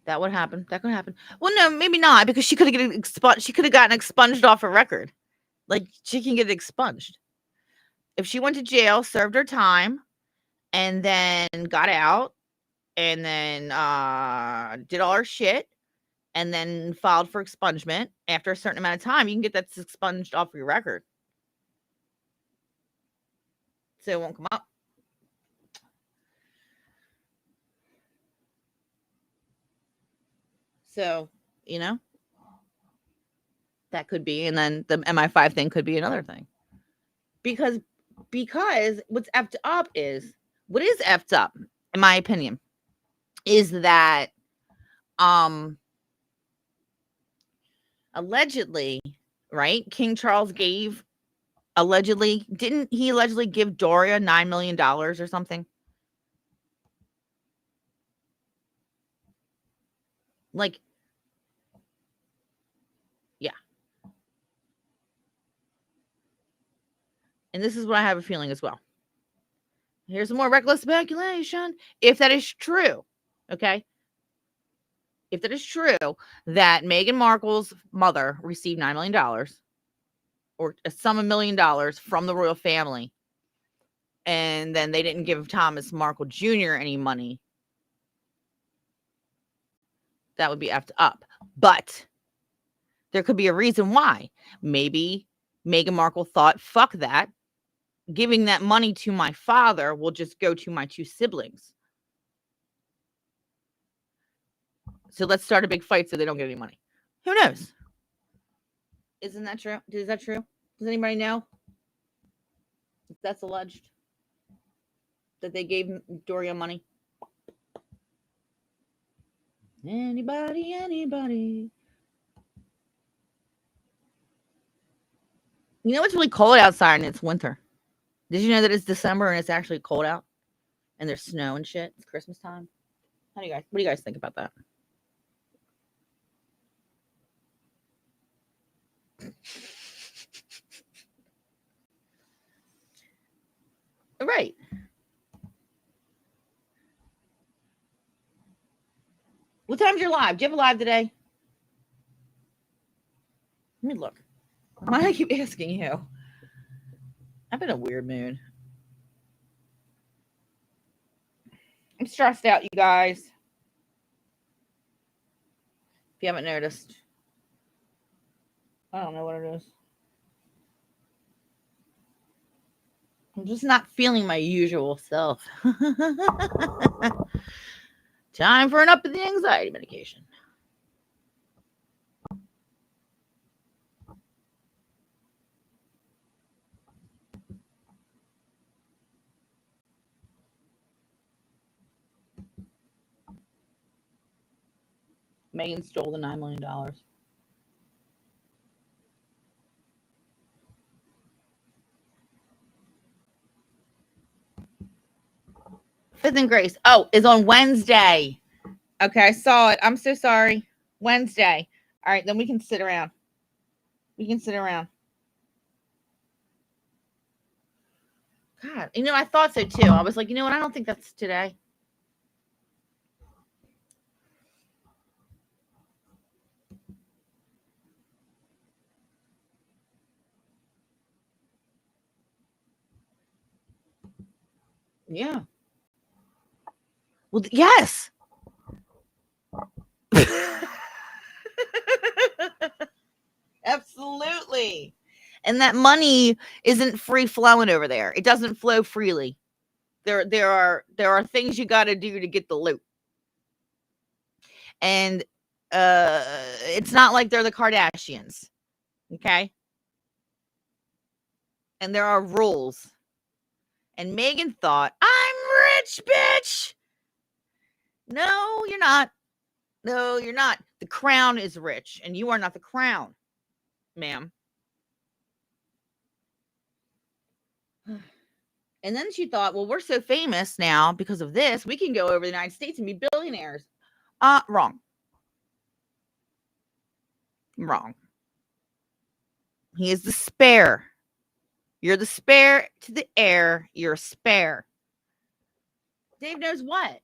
That would happen. That could happen. Well, no, maybe not, because she could have expunged. She could have gotten expunged off her record. Like, she can get expunged if she went to jail, served her time, and then got out, and then did all her shit, and then filed for expungement. After a certain amount of time, you can get that expunged off your record, so it won't come up. So, that could be, and then the MI5 thing could be another thing. Because what's effed up is, what is effed up, in my opinion, is that allegedly, right? King Charles didn't he allegedly give Doria $9 million or something? Like, yeah. And this is what I have a feeling as well. Here's some more reckless speculation. If that is true, okay? If that is true, that Meghan Markle's mother received $9 million or a sum of $1 million from the royal family, and then they didn't give Thomas Markle Jr. any money, that would be effed up. But there could be a reason why. Maybe Meghan Markle thought, fuck that. Giving that money to my father will just go to my two siblings. So let's start a big fight so they don't get any money. Who knows? Isn't that true? Is that true? Does anybody know if that's alleged? That they gave Doria money? Anybody? You know, it's really cold outside and it's winter. Did you know that it's December and it's actually cold out? And there's snow and shit. It's Christmas time. What do you guys think about that? Right. What time's your live? Do you have a live today? Let me look. Why do I keep asking you? I'm in a weird mood. I'm stressed out, you guys. If you haven't noticed. I don't know what it is. I'm just not feeling my usual self. Time for an up in the anxiety medication. Meghan stole the $9 million. Fifth and Grace. Oh, is on Wednesday. Okay, I saw it. I'm so sorry. Wednesday. All right, then we can sit around. God, I thought so too. I was like, you know what? I don't think that's today. Yeah. Well, yes. Absolutely. And that money isn't free flowing over there. It doesn't flow freely. There are things you got to do to get the loot. And it's not like they're the Kardashians. Okay? And there are rules. And Meghan thought, I'm rich, bitch. No, you're not. No, you're not. The crown is rich, and you are not the crown, ma'am. And then she thought, well, we're so famous now because of this, we can go over the United States and be billionaires. Wrong. Wrong. He is the spare. You're the spare to the heir. You're a spare. Dave knows what.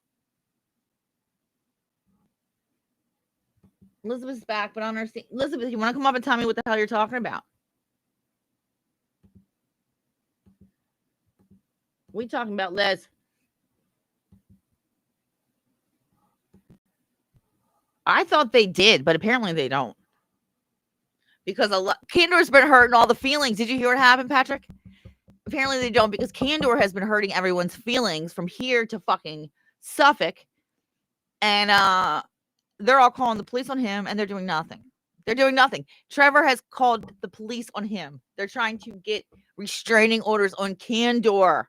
Elizabeth's back, but I don't understand. Elizabeth, you want to come up and tell me what the hell you're talking about? We talking about Les. I thought they did, but apparently they don't. Because Candor's been hurting all the feelings. Did you hear what happened, Patrick? Apparently they don't, because Candor has been hurting everyone's feelings from here to fucking Suffolk. And they're all calling the police on him, and they're doing nothing. They're doing nothing. Trevor has called the police on him. They're trying to get restraining orders on Candor.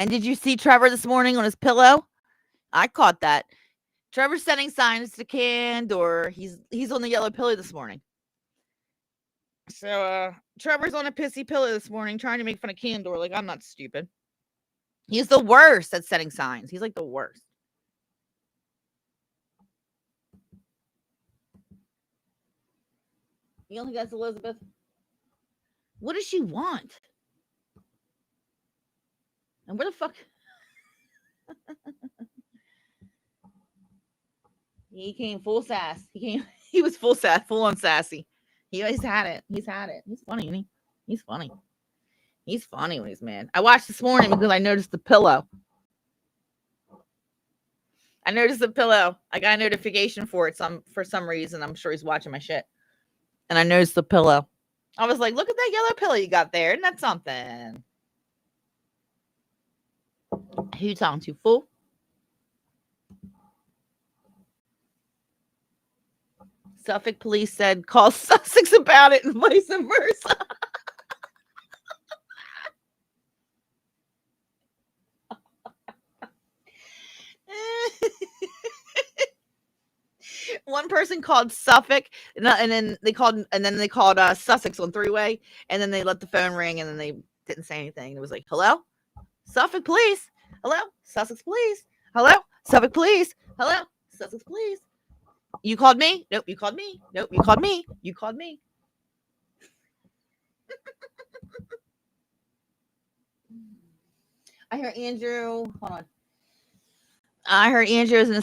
And did you see Trevor this morning on his pillow? I caught that. Trevor's sending signs to Candor. He's on the yellow pillow this morning. So Trevor's on a pissy pillow this morning trying to make fun of Candor. Like, I'm not stupid. He's the worst at setting signs. He's like the worst. You don't think that's Elizabeth? What does she want? And where the fuck? He came full sass. He was full sass, full on sassy. He's had it. He's funny, isn't he? He's funny. He's funny when he's mad. I watched this morning because I noticed the pillow. I got a notification for it for some reason. I'm sure he's watching my shit. And I noticed the pillow. I was like, look at that yellow pillow you got there. Isn't that something? Who you talking to, fool? Suffolk police said call Sussex about it and vice versa. One person called Suffolk, and then they called Sussex on three-way, and then they let the phone ring, and then they didn't say anything. It was like, hello, Suffolk police. Hello, Sussex police. Hello, Suffolk police. Hello, Sussex police. You called me? Nope, you called me. Nope, you called me. You called me. I hear Andrew. Hold on. I heard Andrew is a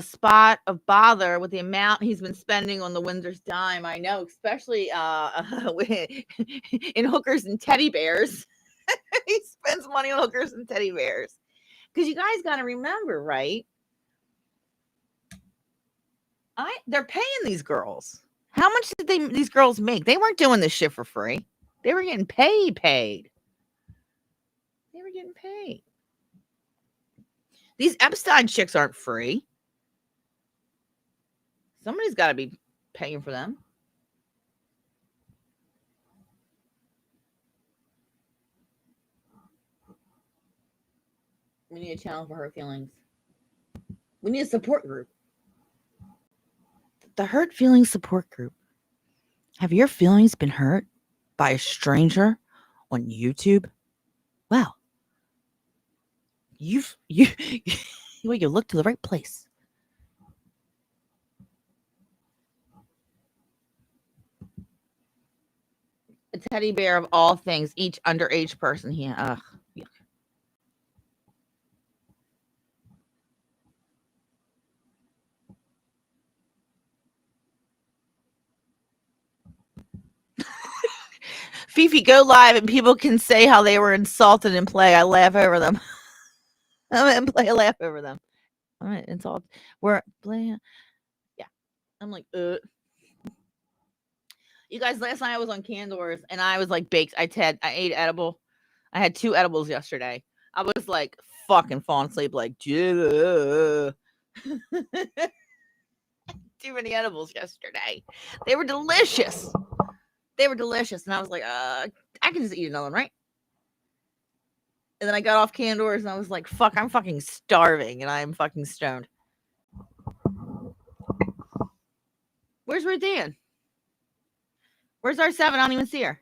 spot of bother with the amount he's been spending on the Windsor's dime. I know, especially in hookers and teddy bears. He spends money on hookers and teddy bears. Because you guys got to remember, right? They're paying these girls. How much did these girls make? They weren't doing this shit for free. They were getting paid. They were getting paid. These Epstein chicks aren't free. Somebody's got to be paying for them. We need a channel for hurt feelings. We need a support group. The hurt feelings support group. Have your feelings been hurt by a stranger on YouTube? Well, you look to the right place. A teddy bear of all things, each underage person here. Ugh. Yuck. Fifi, go live and people can say how they were insulted and play. I laugh over them. I laugh over them. All right, insult. We're playing. Yeah. I'm like, You guys, last night I was on Candors and I was like baked. I ate edible. I had 2 edibles yesterday. I was like fucking falling asleep like too many edibles yesterday. They were delicious. And I was like, I can just eat another one, right? And then I got off Candors and I was like, fuck, I'm fucking starving and I'm fucking stoned. Where's Ruth Ann? Where's R7? I don't even see her.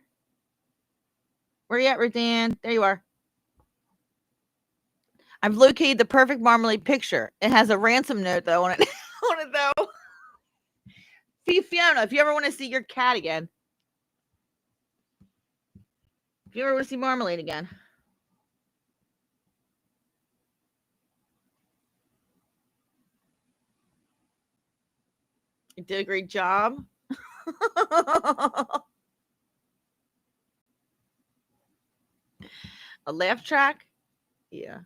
Where you at, Ruth-Ann? There you are. I've located the perfect marmalade picture. It has a ransom note though on it. On it though. See, Fiona, if you ever want to see your cat again, if you ever want to see Marmalade again, you did a great job. A laugh track? Yeah.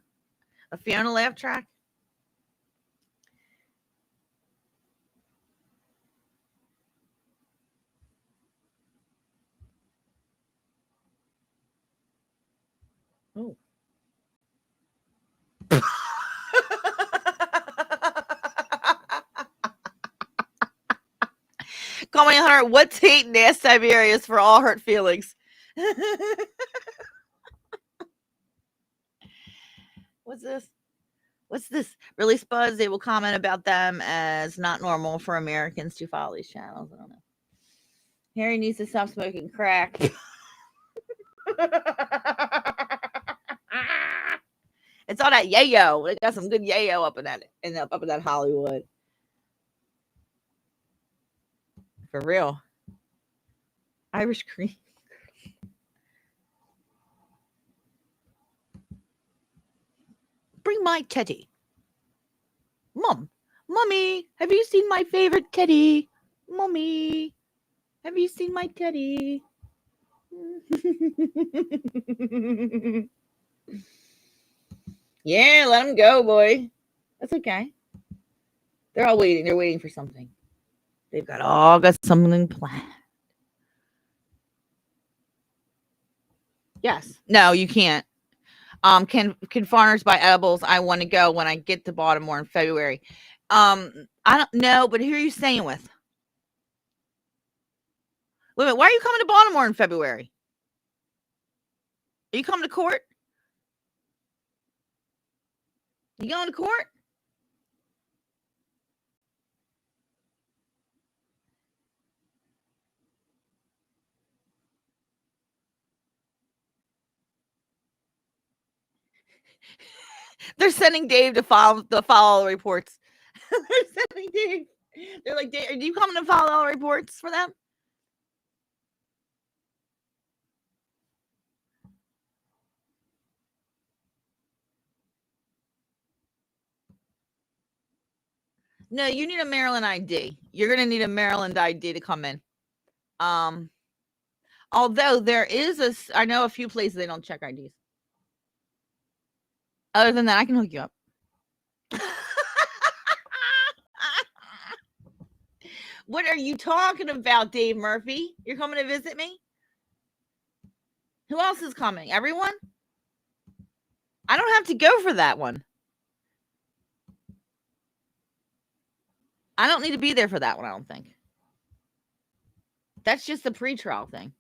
A Fiona laugh track? Oh. Call me 100. What's hate Nass Tiberius for all hurt feelings? What's this? What's this? Really, Spuds? They will comment about them as not normal for Americans to follow these channels. I don't know. Harry needs to stop smoking crack. It's all that yayo. They got some good yayo up in that Hollywood. For real. Irish cream. Bring my teddy. Mommy, have you seen my favorite teddy? Mommy, have you seen my teddy? Yeah, let them go, boy. That's okay. They're all waiting. They're waiting for something. They've got something planned. Yes. No, you can't. Can foreigners buy edibles? I want to go when I get to Baltimore in February. I don't know, but who are you staying with? Wait a minute, why are you coming to Baltimore in February? Are you coming to court? You going to court? They're sending Dave to follow all the reports. They're sending Dave. They're like, Dave, are you coming to follow all the reports for them? No, you need a Maryland ID. You're gonna need a Maryland ID to come in. Although there is I know a few places they don't check IDs. Other than that, I can hook you up. What are you talking about, Dave Murphy? You're coming to visit me? Who else is coming? Everyone? I don't have to go for that one. I don't need to be there for that one, I don't think. That's just a pre-trial thing.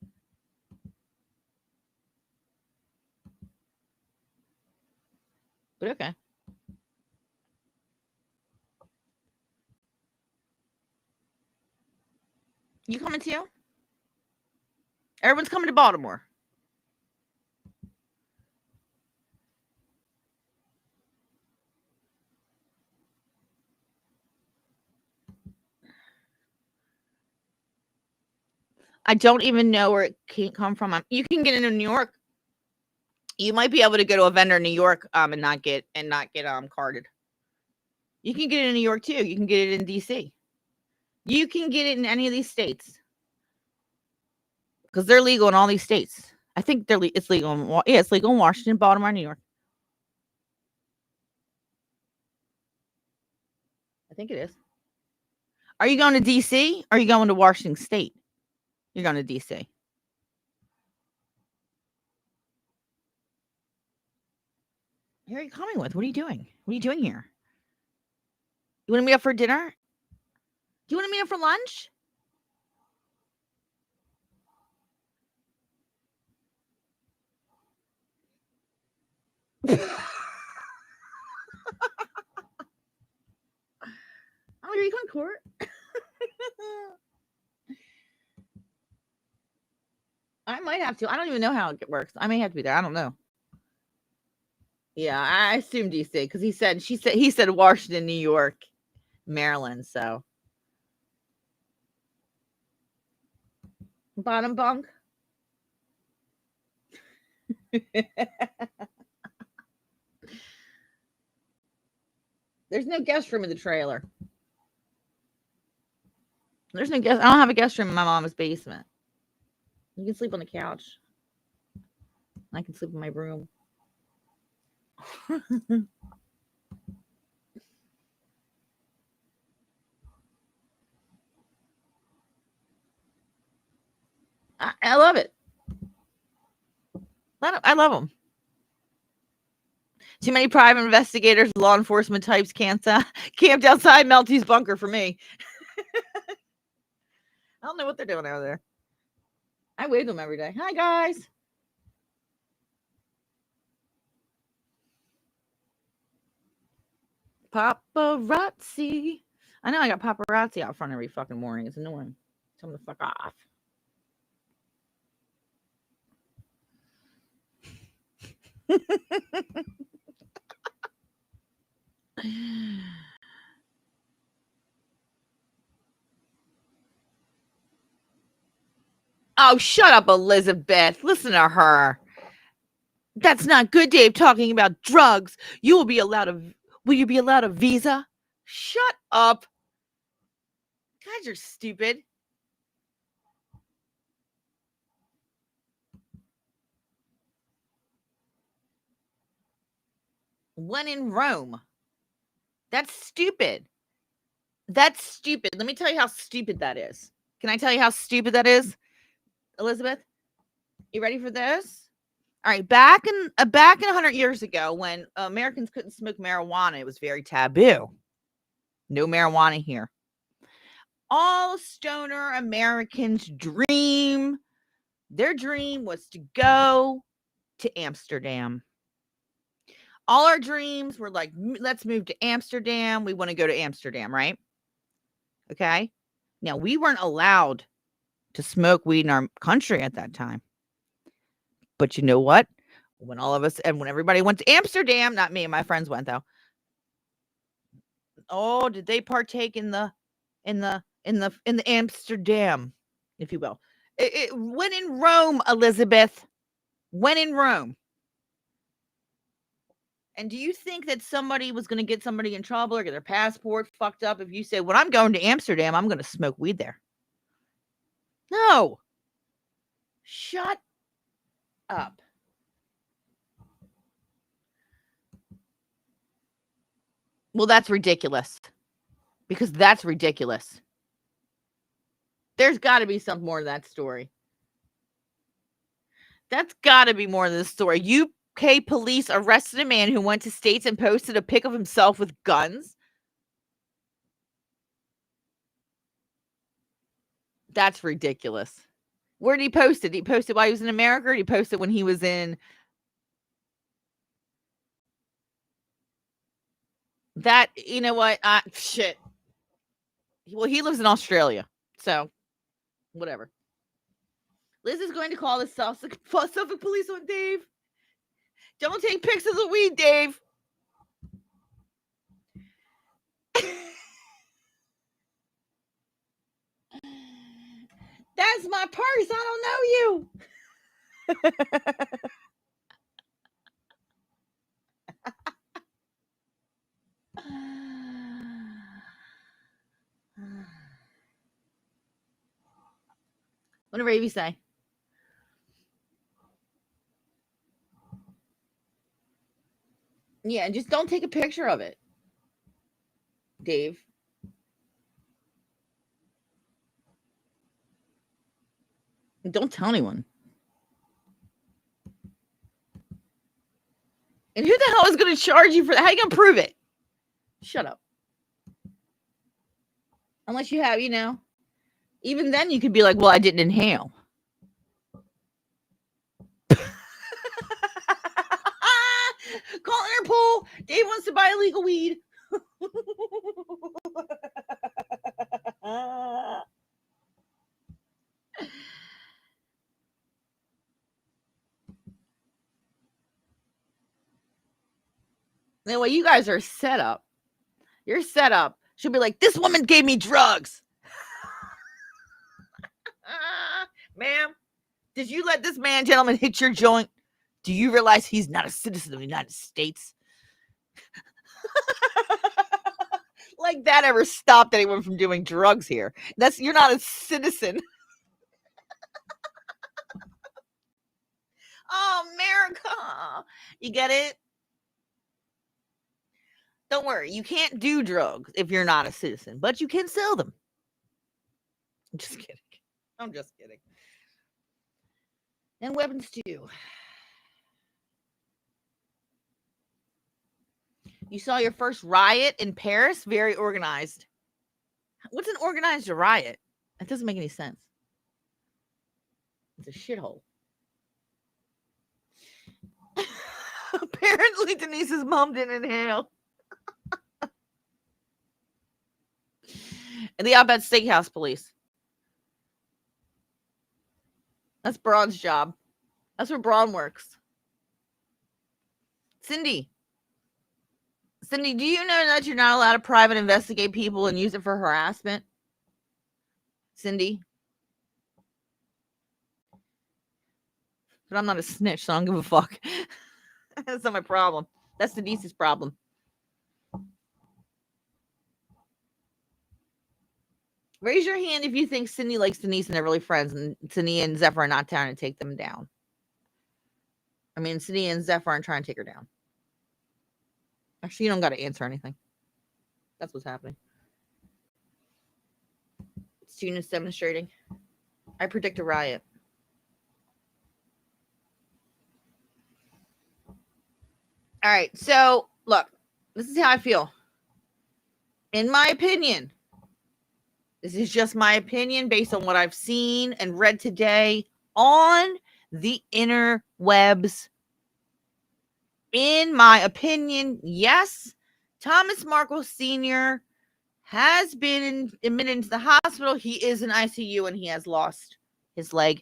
But okay. You coming too? Everyone's coming to Baltimore. I don't even know where it can't come from. You can get into New York. You might be able to go to a vendor in New York and not get carded. You can get it in New York too. You can get it in DC. You can get it in any of these states because they're legal in all these states. I think it's legal. It's legal in Washington, Baltimore, New York. I think it is. Are you going to DC? Or are you going to Washington State? You're going to DC. Who are you coming with? What are you doing? What are you doing here? You want to meet up for dinner? Do you want to meet up for lunch? Oh, are you going to court? I might have to. I don't even know how it works. I may have to be there. I don't know. Yeah, I assume DC because he said Washington, New York, Maryland. So bottom bunk. There's no guest room in the trailer. There's no guest. I don't have a guest room in my mom's basement. You can sleep on the couch. I can sleep in my room. I love it. I love them. Too many private investigators, law enforcement types camped outside Melty's bunker for me. I don't know what they're doing over there. I wave them every day. Hi, guys. Paparazzi. I know I got paparazzi out front every fucking morning. It's annoying. Tell them to fuck off. Oh, shut up, Elizabeth. Listen to her. That's not good, Dave, talking about drugs. Will you be allowed a visa? Shut up. God, you're stupid. When in Rome. That's stupid. That's stupid. Let me tell you how stupid that is. Can I tell you how stupid that is, Elizabeth? You ready for this? All right, back in 100 years ago, when Americans couldn't smoke marijuana, it was very taboo. No marijuana here. All stoner Americans their dream was to go to Amsterdam. All our dreams were like, let's move to Amsterdam. We want to go to Amsterdam, right? Okay. Now, we weren't allowed to smoke weed in our country at that time. But you know what? When everybody went to Amsterdam, not me and my friends went though. Oh, did they partake in the Amsterdam, if you will? When in Rome, Elizabeth. When in Rome. And do you think that somebody was going to get somebody in trouble or get their passport fucked up if you say, when I'm going to Amsterdam, I'm going to smoke weed there? No. Shut up. Well, that's ridiculous. Because that's ridiculous. There's got to be something more to that story. That's got to be more to this story. UK police arrested a man who went to States and posted a pic of himself with guns. That's ridiculous. Where did he post it? Did he post it while he was in America, or did he post it when he was in... That, you know what? Shit. Well, he lives in Australia, so whatever. Liz is going to call the Suffolk police on Dave. Don't take pics of the weed, Dave. That's my purse. I don't know you. What did Ravy say? Yeah, just don't take a picture of it, Dave. Don't tell anyone. And who the hell is going to charge you for that? How are you going to prove it? Shut up. Unless you have, even then you could be like, well, I didn't inhale. Call Interpol. Dave wants to buy illegal weed. Anyway, you guys are set up. You're set up. She'll be like, this woman gave me drugs. Ma'am, did you let this man, gentleman, hit your joint? Do you realize he's not a citizen of the United States? Like that ever stopped anyone from doing drugs here? You're not a citizen. Oh, America. You get it? Don't worry. You can't do drugs if you're not a citizen, but you can sell them. I'm just kidding. I'm just kidding. And weapons too. You saw your first riot in Paris? Very organized. What's an organized riot? That doesn't make any sense. It's a shithole. Apparently, Denise's mom didn't inhale. And the Outback Steakhouse police. That's Braun's job. That's where Braun works. Cindy, do you know that you're not allowed to private investigate people and use it for harassment? Cindy? But I'm not a snitch, so I don't give a fuck. That's not my problem. That's Denise's problem. Raise your hand if you think Cindy likes Denise and they're really friends, and Cindy and Zephyr are not trying to take them down. I mean, Cindy and Zephyr aren't trying to take her down. Actually, you don't got to answer anything. That's what's happening. Students demonstrating. I predict a riot. All right, so look, this is how I feel. In my opinion, this is just my opinion based on what I've seen and read today on the interwebs. In my opinion, yes, Thomas Markle Sr. has been admitted into the hospital. He is in ICU and he has lost his leg.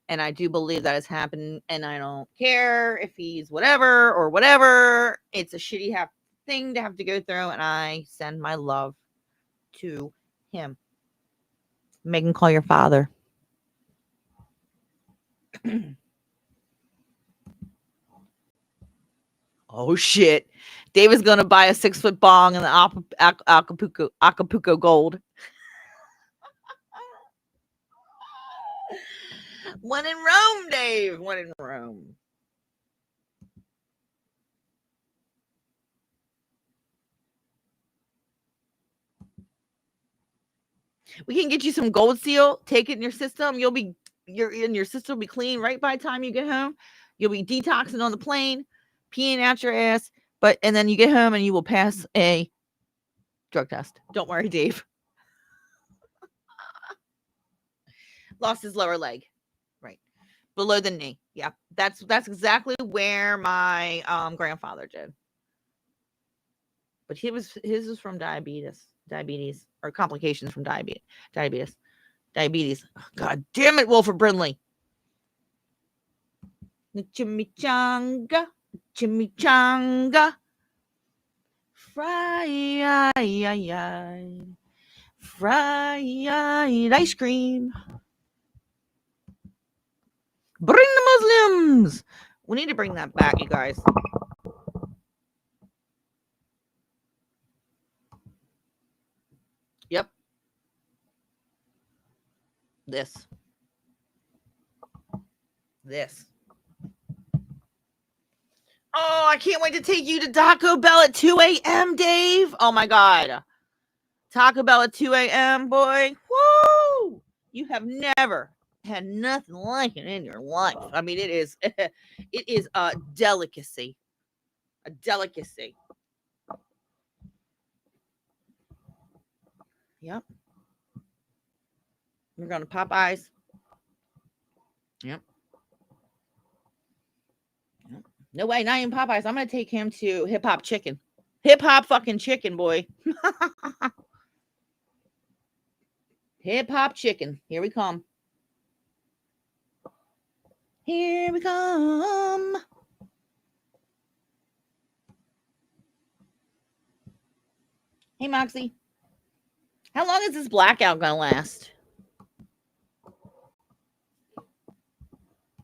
And I do believe that has happened. And I don't care if he's whatever or whatever. It's a shitty thing to have to go through. And I send my love to him. Megan, call your father. Oh, shit. David's going to buy a 6-foot bong in the Acapulco Gold. When in Rome, Dave. When in Rome. We can get you some Gold Seal. Take it in your system. Your system will be clean right by the time you get home. You'll be detoxing on the plane, peeing out your ass. And then you get home and you will pass a drug test. Don't worry, Dave. Lost his lower leg. Right. Below the knee. Yeah. That's exactly where my grandfather did. But his was from diabetes or complications from diabetes. God damn it, Wilford Brimley. Chimichanga. Fried ice cream. Bring the Muslims. We need to bring that back, you guys. Yep. This. Oh, I can't wait to take you to Taco Bell at 2 a.m., Dave. Oh, my God. Taco Bell at 2 a.m., boy. Woo! You have never had nothing like it in your life. I mean, it is a delicacy. A delicacy. Yep. We're going to Popeyes. Yep. No way, not even Popeyes. I'm going to take him to Hip Hop Chicken. Hip Hop fucking Chicken, boy. Hip Hop Chicken. Here we come. Here we come. Hey, Moxie. How long is this blackout going to last?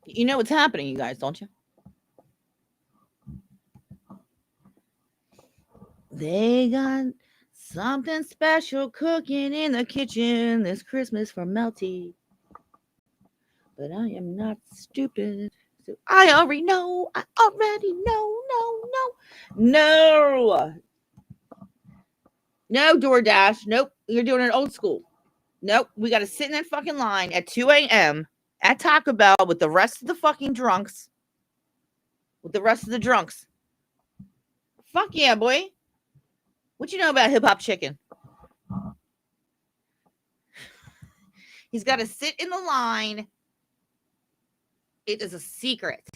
You know what's happening, you guys, don't you? They got something special cooking in the kitchen this Christmas for Melty. But I am not stupid. So I already know. No. No, DoorDash. Nope. You're doing it old school. Nope. We got to sit in that fucking line at 2 a.m. at Taco Bell with the rest of the fucking drunks. Fuck yeah, boy. What you know about hip hop chicken? He's got to sit in the line. It is a secret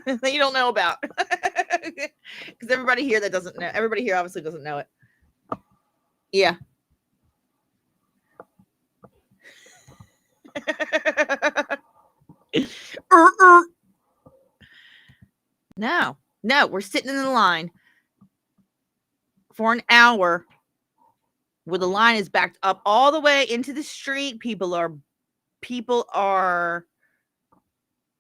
that you don't know about. Because everybody here obviously doesn't know it. Yeah. No, we're sitting in the line for an hour where the line is backed up all the way into the street. People are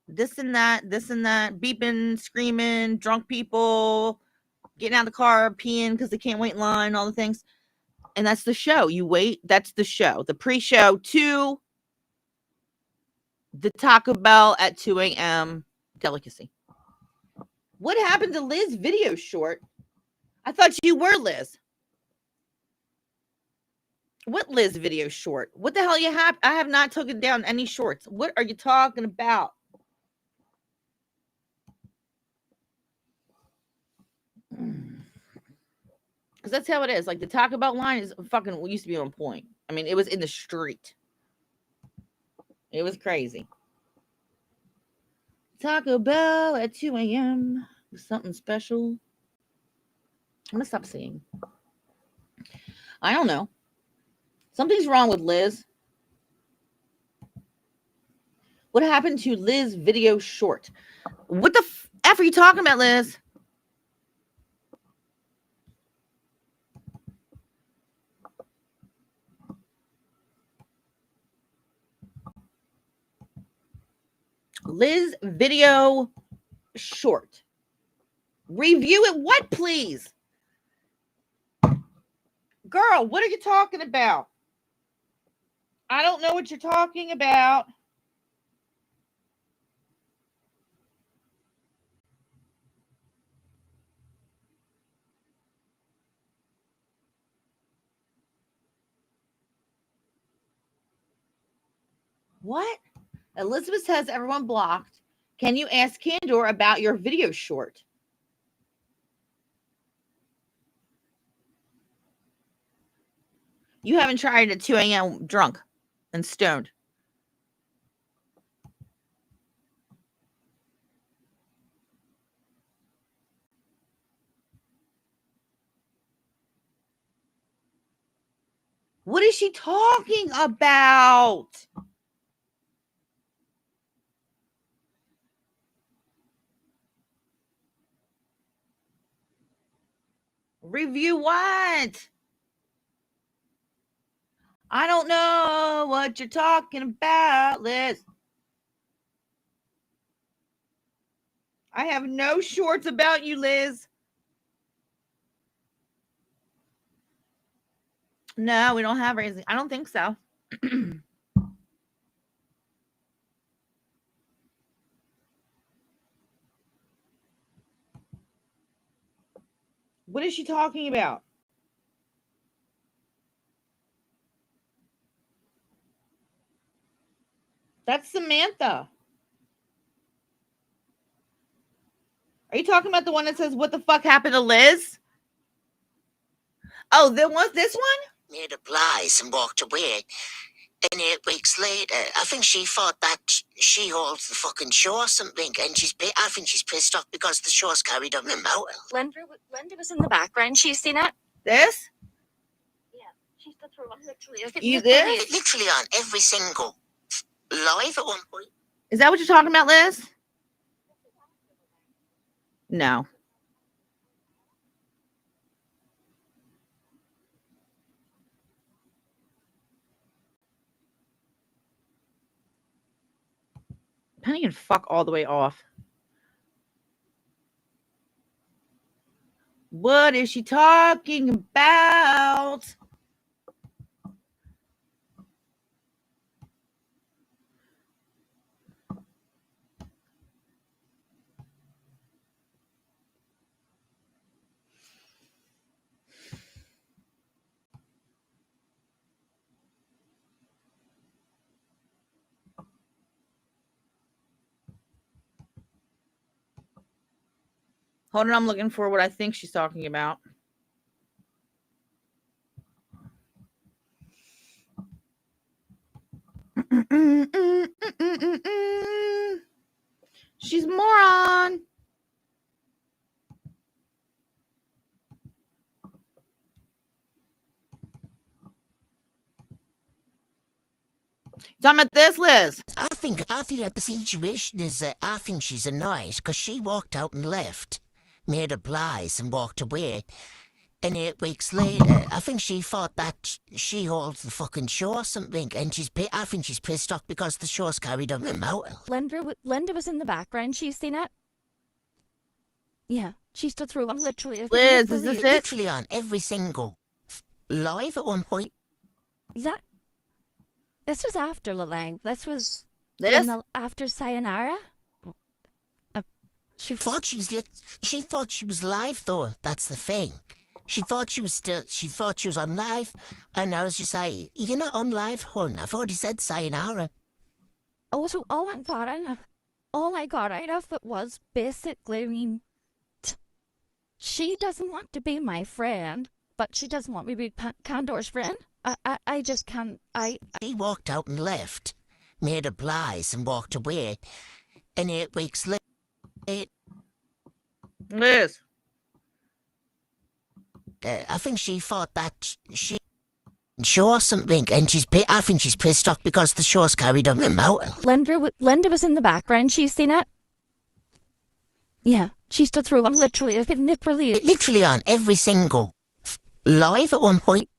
this and that, beeping, screaming, drunk people, getting out of the car, peeing because they can't wait in line, all the things. And that's the show. You wait. That's the show. The pre-show to the Taco Bell at 2 a.m. delicacy. What happened to Liz video short? I thought you were Liz. What Liz video short? What the hell you have? I have not taken down any shorts. What are you talking about? Because that's how it is. Like the Taco Bell line is fucking used to be on point. I mean, it was in the street. It was crazy. Taco Bell at 2 a.m. Something special. I'm gonna stop singing. I don't know. Something's wrong with Liz. What happened to Liz video short? What the F are you talking about, Liz? Liz video short. Review it what, please? Girl, what are you talking about? I don't know what you're talking about. What? Elizabeth has everyone blocked. Can you ask Candor about your video short? You haven't tried at 2 a.m. drunk and stoned. What is she talking about? Review what? I don't know what you're talking about, Liz. I have no shorts about you, Liz. No, we don't have raising. I don't think so. What is she talking about? That's Samantha. Are you talking about the one that says, what the fuck happened to Liz? Oh, there was this one? Made oblige and walked away. And 8 weeks later, I think she thought that she holds the fucking show or something. And I think she's pissed off because the show's carried on remote. Linda was in the background. She's seen it. This? Yeah, she's the through one literally. Literally on every single live at one point. Is that what you're talking about, Liz? No. Honey and fuck all the way off. What is she talking about? Hold on, I'm looking for what I think she's talking about. She's moron. Talking about this, Liz. I think that the situation is I think she's annoyed because she walked out and left, made up lies and walked away. And 8 weeks later, I think she thought that she holds the fucking show or something, and I think she's pissed off because the show's carried on him out. Linda was in the background. She's seen it. Yeah, she stood through. I'm literally. Liz, is this it? Literally on every single live at one point. This was after Lalang. This was after Sayonara. She thought she was live though. That's the thing. She thought she was on live, and I was just like, "You're not on live, hon. I've already said sayonara." Also, all I got out of it was basically, I mean, she doesn't want to be my friend, but she doesn't want me to be Condor's friend. I just can't. She walked out and left, made up lies and walked away, and 8 weeks later, Liz. I think she thought that she show something, and I think she's pissed off because the show's carried on him out. Linda was in the background. She's seen it. Yeah, she stood through. I'm literally on every single live at one point.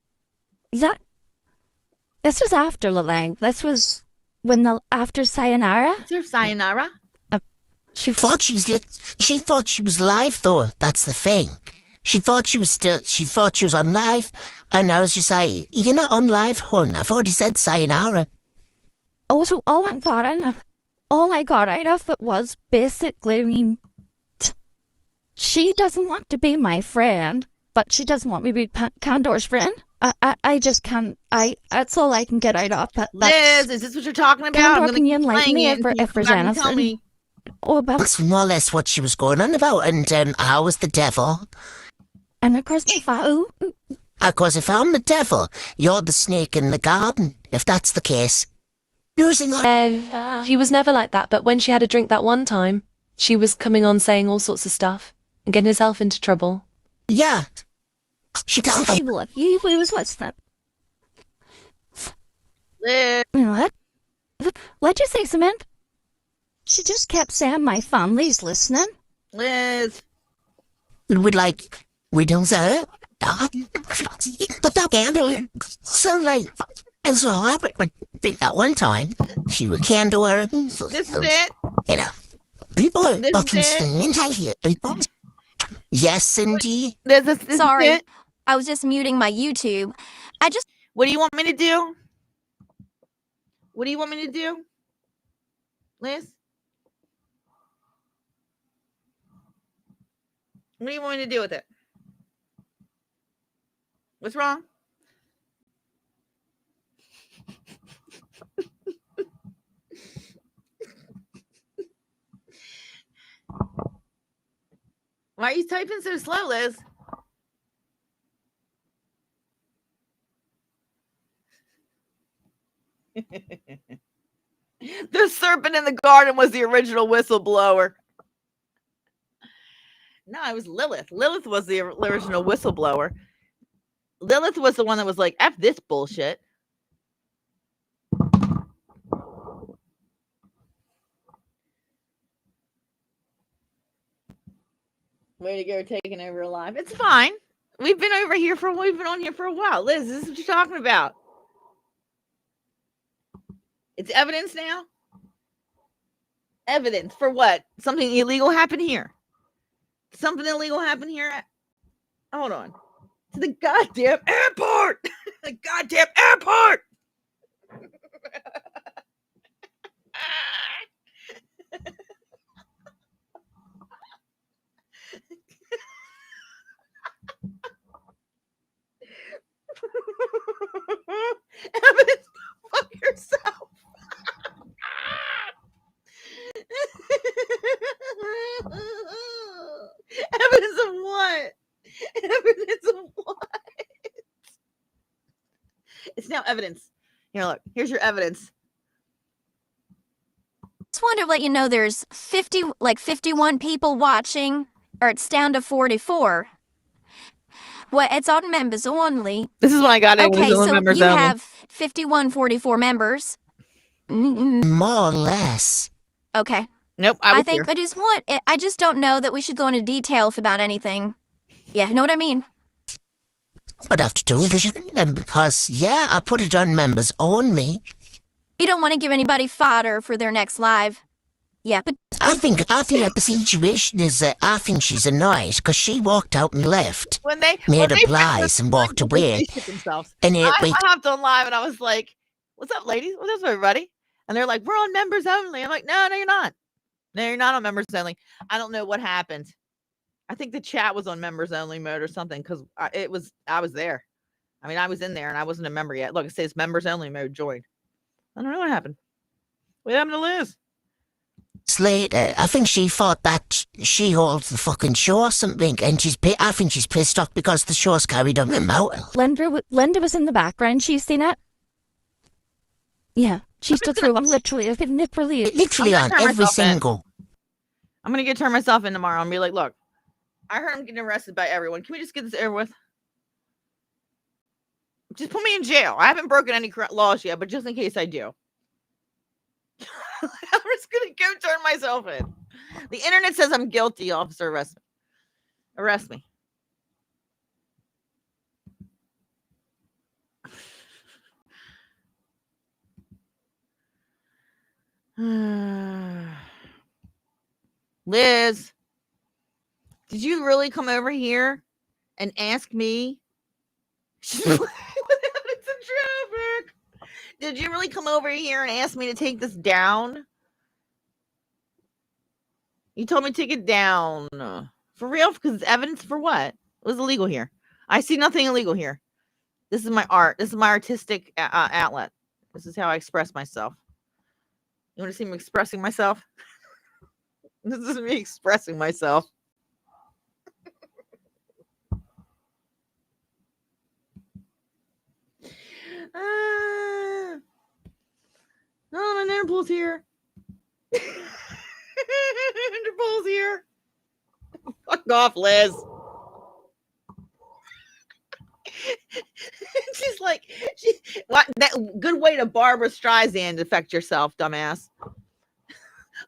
This was after Lalang. This was after Sayonara. Is there Sayonara? She thought she was live though. That's the thing. She thought she was on live, and I was just like, "You're not on live, hon. I've already said sayonara." Also, all I got out of it was basically, I mean, she doesn't want to be my friend, but she doesn't want me to be Condor's friend. I just can't. That's all I can get out of it. Liz, is this what you're talking about? Condor, can you enlighten me if there's anything? Tell me. That's more or less what she was going on about, and I was the devil. And of course, if I'm the devil, you're the snake in the garden, if that's the case. She was never like that, but when she had a drink that one time, she was coming on saying all sorts of stuff and getting herself into trouble. Yeah. She can't. You was what's that? Liz. What? What'd you say, Samantha? She just kept saying my family's listening. Liz. We don't say it. But that candle. So like, and so I that one time, she was candle. This is it. You know, people are This is fucking it. singing here. People. Yes, indeed. This Sorry, is it. I was just muting my YouTube. What do you want me to do? What do you want me to do? Liz? What do you want me to do with it? What's wrong? Why are you typing so slow, Liz? The serpent in the garden was the original whistleblower. No, it was Lilith. Lilith was the original whistleblower. Lilith was the one that was like, F this bullshit. Way to go, taking over live. It's fine. We've been on here for a while. Liz, this is what you're talking about. It's evidence now. Evidence for what? Something illegal happened here. Something illegal happened here. Hold on. To the goddamn airport. The goddamn airport. Evidence. Fuck yourself. Evidence of what? Evidence of what? It's now evidence. Here, look. Here's your evidence. Just wanted to let you know there's 51 people watching, or it's down to 44. Well, it's on members only. This is when I got it. Okay, so members you only. have 44 members. More or less. Okay. Nope. I think I just don't know that we should go into detail about anything. Yeah, know what I mean? I'd have to do it because, yeah, I put it on members only. You don't want to give anybody fodder for their next live. Yeah, but I think that the situation is I think she's annoyed because she walked out and left. When they made replies and walked away. And I hopped on live and I was like, "What's up, ladies? What's up, everybody?" And they're like, "We're on members only." I'm like, "No, you're not. No, you're not on members only." I don't know what happened. I think the chat was on members only mode or something because I was there. I mean, I was in there and I wasn't a member yet. Look, it says members only mode joined. I don't know what happened. What happened to Liz? Later, I think she thought that she holds the fucking show or something, and I think she's pissed off because the show's carried on remote. Linda was in the background. She's seen it. Yeah, she stood through. I'm literally on every single. I'm gonna turn myself in tomorrow and be like, "Look, I heard I'm getting arrested by everyone. Can we just get this over with? Just put me in jail. I haven't broken any laws yet, but just in case I do." I'm just gonna go turn myself in. The internet says I'm guilty. Officer, arrest me. Arrest me. Liz, did you really come over here and ask me? What happened to traffic? Did you really come over here and ask me to take this down? You told me to take it down. For real? Because it's evidence for what? What was illegal here? I see nothing illegal here. This is my art. This is my artistic outlet. This is how I express myself. You want to see me expressing myself? This is me expressing myself. Oh, my Interpol's here. Interpol's here. Fuck off, Liz. She's like, what? That good way to Barbara Streisand affect yourself, dumbass.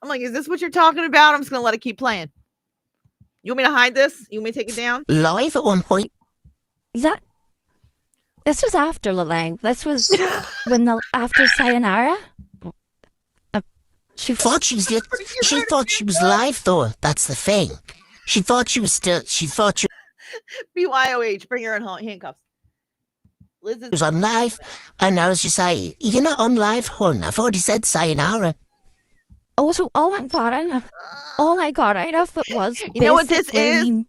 I'm like, is this what you're talking about? I'm just gonna let it keep playing. You want me to hide this? You want me to take it down? Live at one point. This was after Lalang. This was after Sayonara. She thought she was live though. That's the thing. She thought she was BYOH, bring her in handcuffs. Liz was on live, and I was just like, "You're not on live, hon. I've already said sayonara." Also, all I got out of it was, you know what this is?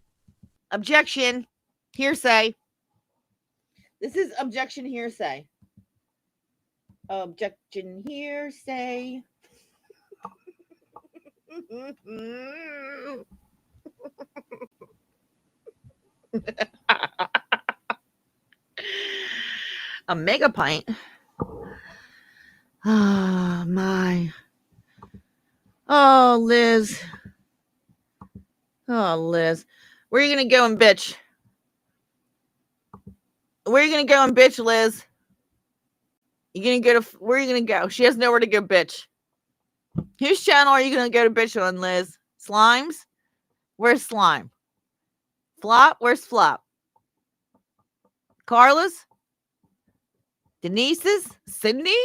Objection, hearsay. This is objection, hearsay. Objection, hearsay. A mega pint. Oh my. Oh, Liz. Oh, Liz. Where are you gonna go and bitch? Where are you gonna go and bitch, Liz? You gonna go to where are you gonna go? She has nowhere to go, bitch. Whose channel are you gonna go to bitch on, Liz? Slimes? Where's Slime? Flop? Where's Flop? Carla's? Denise's? Sydney?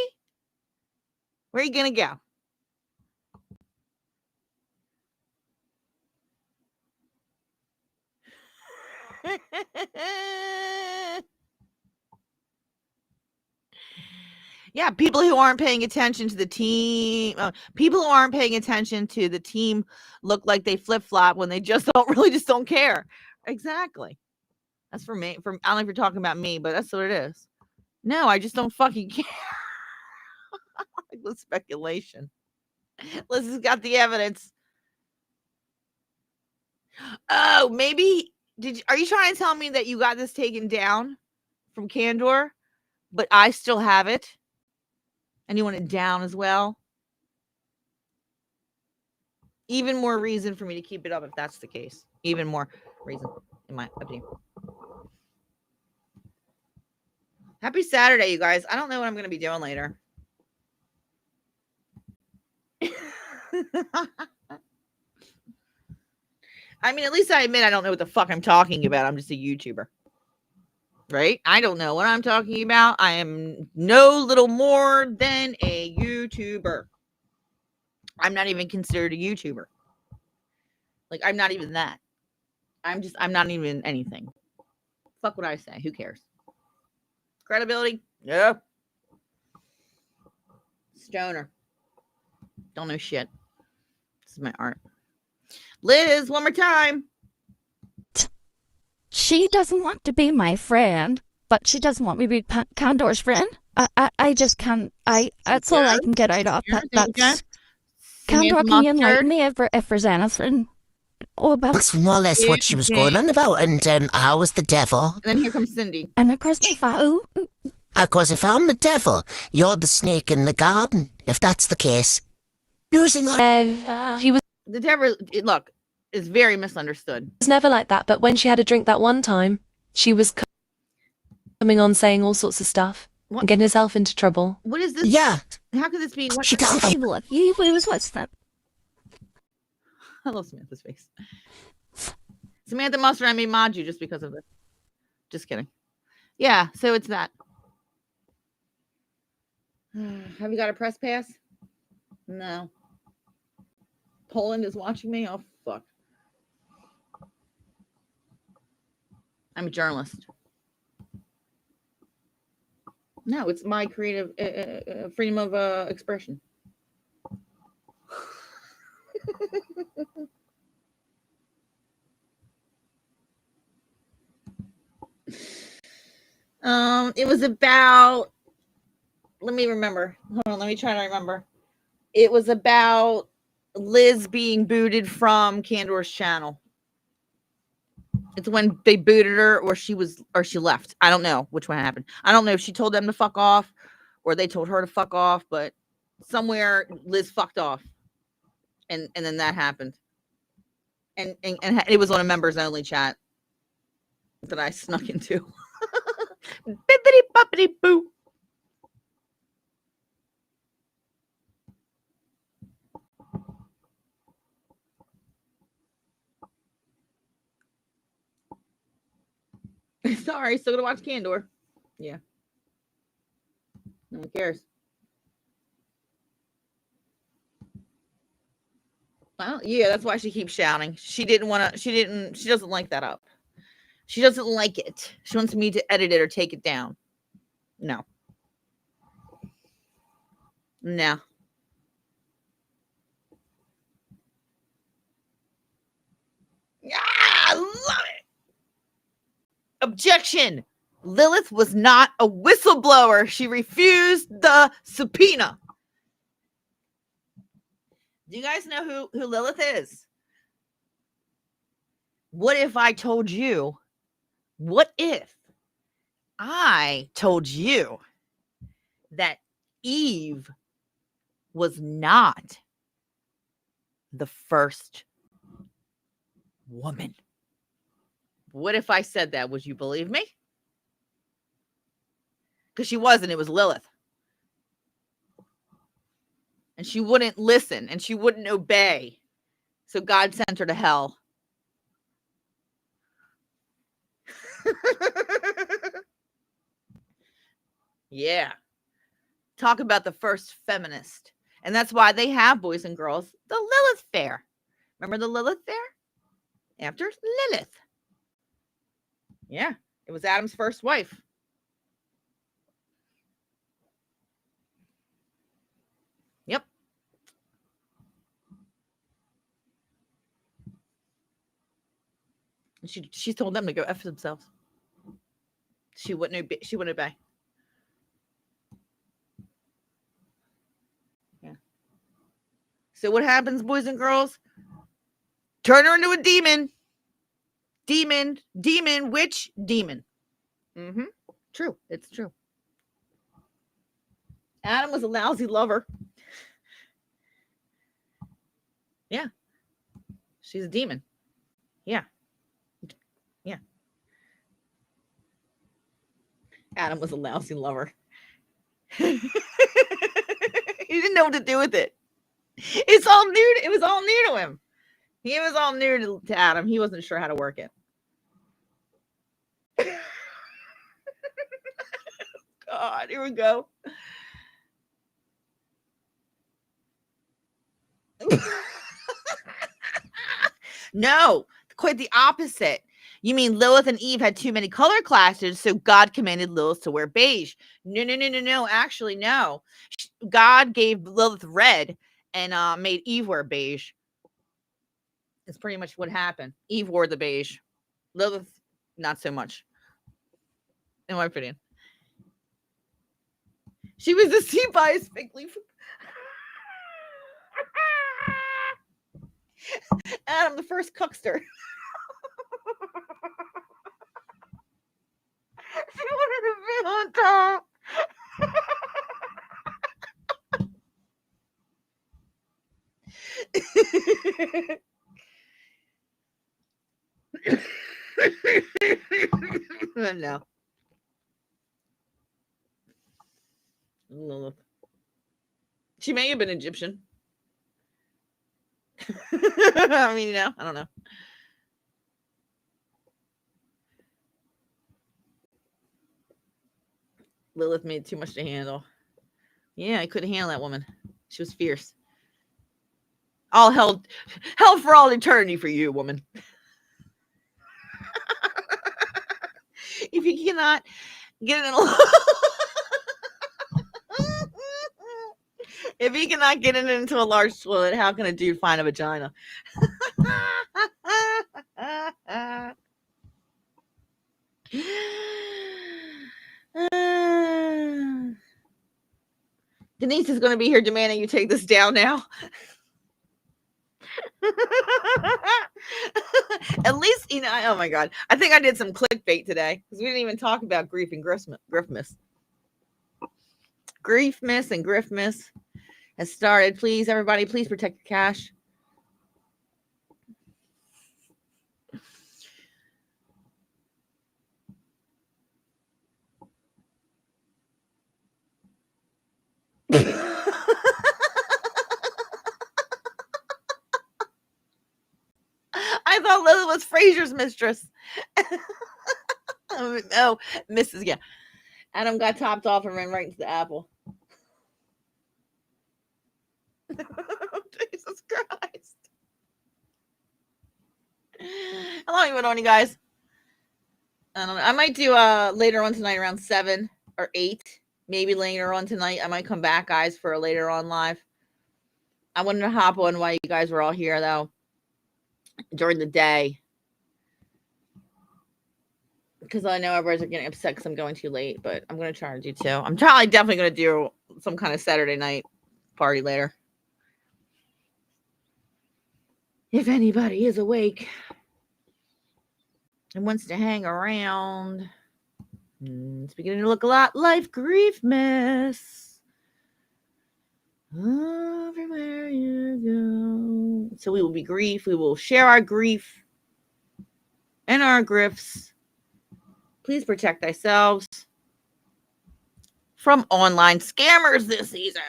Where are you gonna go? Yeah, people who aren't paying attention to the team, people who aren't paying attention to the team look like they flip flop when they just don't care. Exactly. That's for me. I don't know if you're talking about me, but that's what it is. No, I just don't fucking care. With speculation. Liz has got the evidence. Oh, maybe are you trying to tell me that you got this taken down from Candor, but I still have it? And you want it down as well? Even more reason for me to keep it up if that's the case. Even more reason, in my opinion. Happy Saturday, you guys. I don't know what I'm going to be doing later. I mean, at least I admit I don't know what the fuck I'm talking about. I'm just a YouTuber. Right? I don't know what I'm talking about. I am no little more than a YouTuber. I'm not even considered a YouTuber. Like, I'm not even that. I'm not even anything. Fuck what I say. Who cares? Credibility? Yeah. Stoner. Don't know shit. This is my art. Liz, one more time. She doesn't want to be my friend, but she doesn't want me to be Condor's friend. I just can't. That's all I can get out of that. That's Condor. Can you enlighten me if there's anything? Oh, about That's more or less what she was going on about. And I was the devil. And then here comes Cindy. And of course, Of course, if I'm the devil, you're the snake in the garden. If that's the case, using He was The devil. Look, is very misunderstood. never like that, but when she had a drink that one time, she was coming on saying all sorts of stuff and getting herself into trouble. What is this? Yeah. How could this be? What? She can't. What's that? I love Samantha's face. Samantha Mustard, I may mod you just because of this. Just kidding. Yeah, so it's that. Have you got a press pass? No. Poland is watching me? Oh, fuck. I'm a journalist. No, it's my creative freedom of expression. It was about, let me remember. Hold on, let me try to remember. It was about Liz being booted from Candor's channel. It's when they booted her or she left. I don't know which one happened. I don't know if she told them to fuck off or they told her to fuck off, but somewhere Liz fucked off. And then that happened. And it was on a members only chat that I snuck into. Bippity boppity boo. Sorry, still gonna watch Candor. Yeah. No one cares. Well, yeah, that's why she keeps shouting. She doesn't like that up. She doesn't like it. She wants me to edit it or take it down. No. No. Yeah, I love it. Objection. Lilith was not a whistleblower. She refused the subpoena. Do you guys know who Lilith is? What if I told you? What if I told you that Eve was not the first woman? What if I said that? Would you believe me? Because she wasn't. It was Lilith. And she wouldn't listen and she wouldn't obey. So God sent her to hell. Yeah. Talk about the first feminist. And that's why they have, boys and girls, the Lilith Fair. Remember the Lilith Fair? After Lilith. Yeah, it was Adam's first wife. Yep. She told them to go F themselves. She wouldn't obey. She wouldn't obey. Yeah. So what happens, boys and girls? Turn her into a demon. Demon, witch, demon. Mm-hmm. True. It's true. Adam was a lousy lover. Yeah. She's a demon. Yeah. Yeah. Adam was a lousy lover. He didn't know what to do with it. It's all new. It was all new to him. He was all new to Adam. He wasn't sure how to work it. God, here we go. No, quite the opposite. You mean Lilith and Eve had too many color clashes, so God commanded Lilith to wear beige. No. Actually, no. God gave Lilith red and made Eve wear beige. It's pretty much what happened. Eve wore the beige. Lilith, not so much. In my opinion. She was deceived by his fig leaf. Adam, the first cookster. She wanted to be on top. No. Lilith. She may have been Egyptian. I mean, I don't know. Lilith made too much to handle. Yeah, I couldn't handle that woman. She was fierce. All hell for all eternity for you, woman. If you cannot get it if he cannot get it into a large toilet, how can a dude find a vagina? Denise is going to be here demanding you take this down now. At least, oh my God. I think I did some clickbait today because we didn't even talk about grief and Griftmas. Griefmas and Griftmas has started. Please, everybody, please protect your cash. I thought Lily was Fraser's mistress. No, Mrs. Yeah. Adam got topped off and ran right into the apple. Jesus Christ. How long have you been on, you guys? I don't know. I might do later on tonight around 7 or 8. Maybe later on tonight. I might come back, guys, for a later on live. I wanted to hop on while you guys were all here, though, during the day. Because I know everybody's getting upset because I'm going too late, but I'm going to try to do too. I'm definitely going to do some kind of Saturday night party later. If anybody is awake and wants to hang around. It's beginning to look a lot like Griefmas. Everywhere you go. So we will be grief. We will share our grief and our grifts. Please protect thyselves from online scammers this season.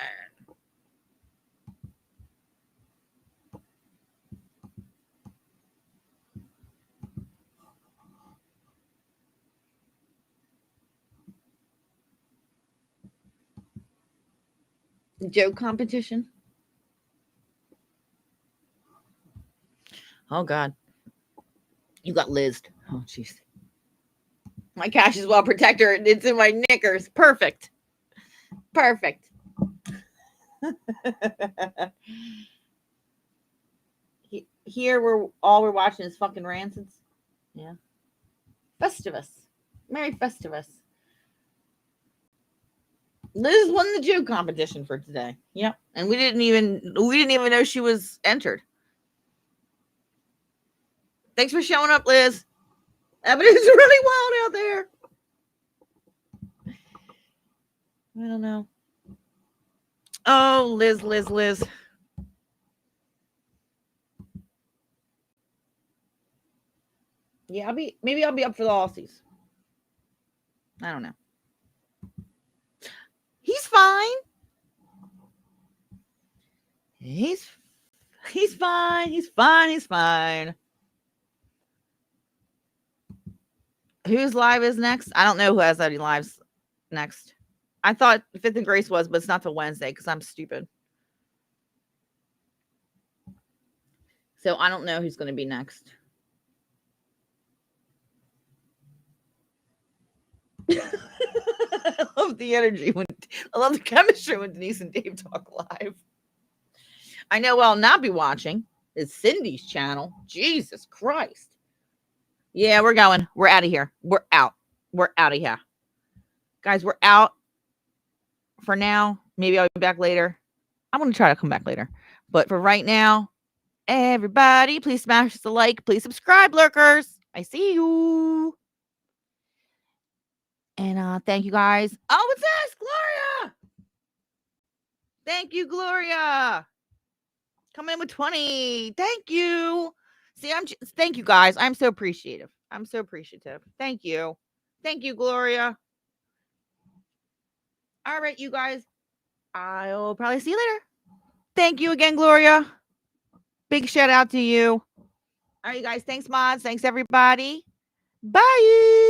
Joke competition. Oh, God. You got Liz. Oh, jeez. My cash is well protected. It's in my knickers. Perfect. Perfect. Here we're watching is fucking Rancids. Yeah. Festivus. Merry Festivus. Liz won the Jew competition for today. Yep. And we didn't even know she was entered. Thanks for showing up, Liz. But it's really wild out there. I don't know. Oh, Liz. Yeah, maybe I'll be up for the Aussies. I don't know. He's fine. He's fine. He's fine. Whose live is next? I don't know who has any lives next. I thought Fifth and Grace was, but it's not till Wednesday because I'm stupid. So I don't know who's going to be next. I love the energy I love the chemistry when Denise and Dave talk live. I know I'll not be watching is Cindy's channel. Jesus Christ. Yeah, we're going. We're out of here. We're out. We're out of here. Guys, we're out for now. Maybe I'll be back later. I'm going to try to come back later. But for right now, everybody, please smash the like. Please subscribe, lurkers. I see you. And thank you guys. Oh, what's this? Gloria. Thank you, Gloria. Come in with 20. Thank you. See, thank you guys. I'm so appreciative. I'm so appreciative. Thank you. Thank you, Gloria. All right, you guys. I'll probably see you later. Thank you again, Gloria. Big shout out to you. All right, you guys. Thanks, mods. Thanks, everybody. Bye.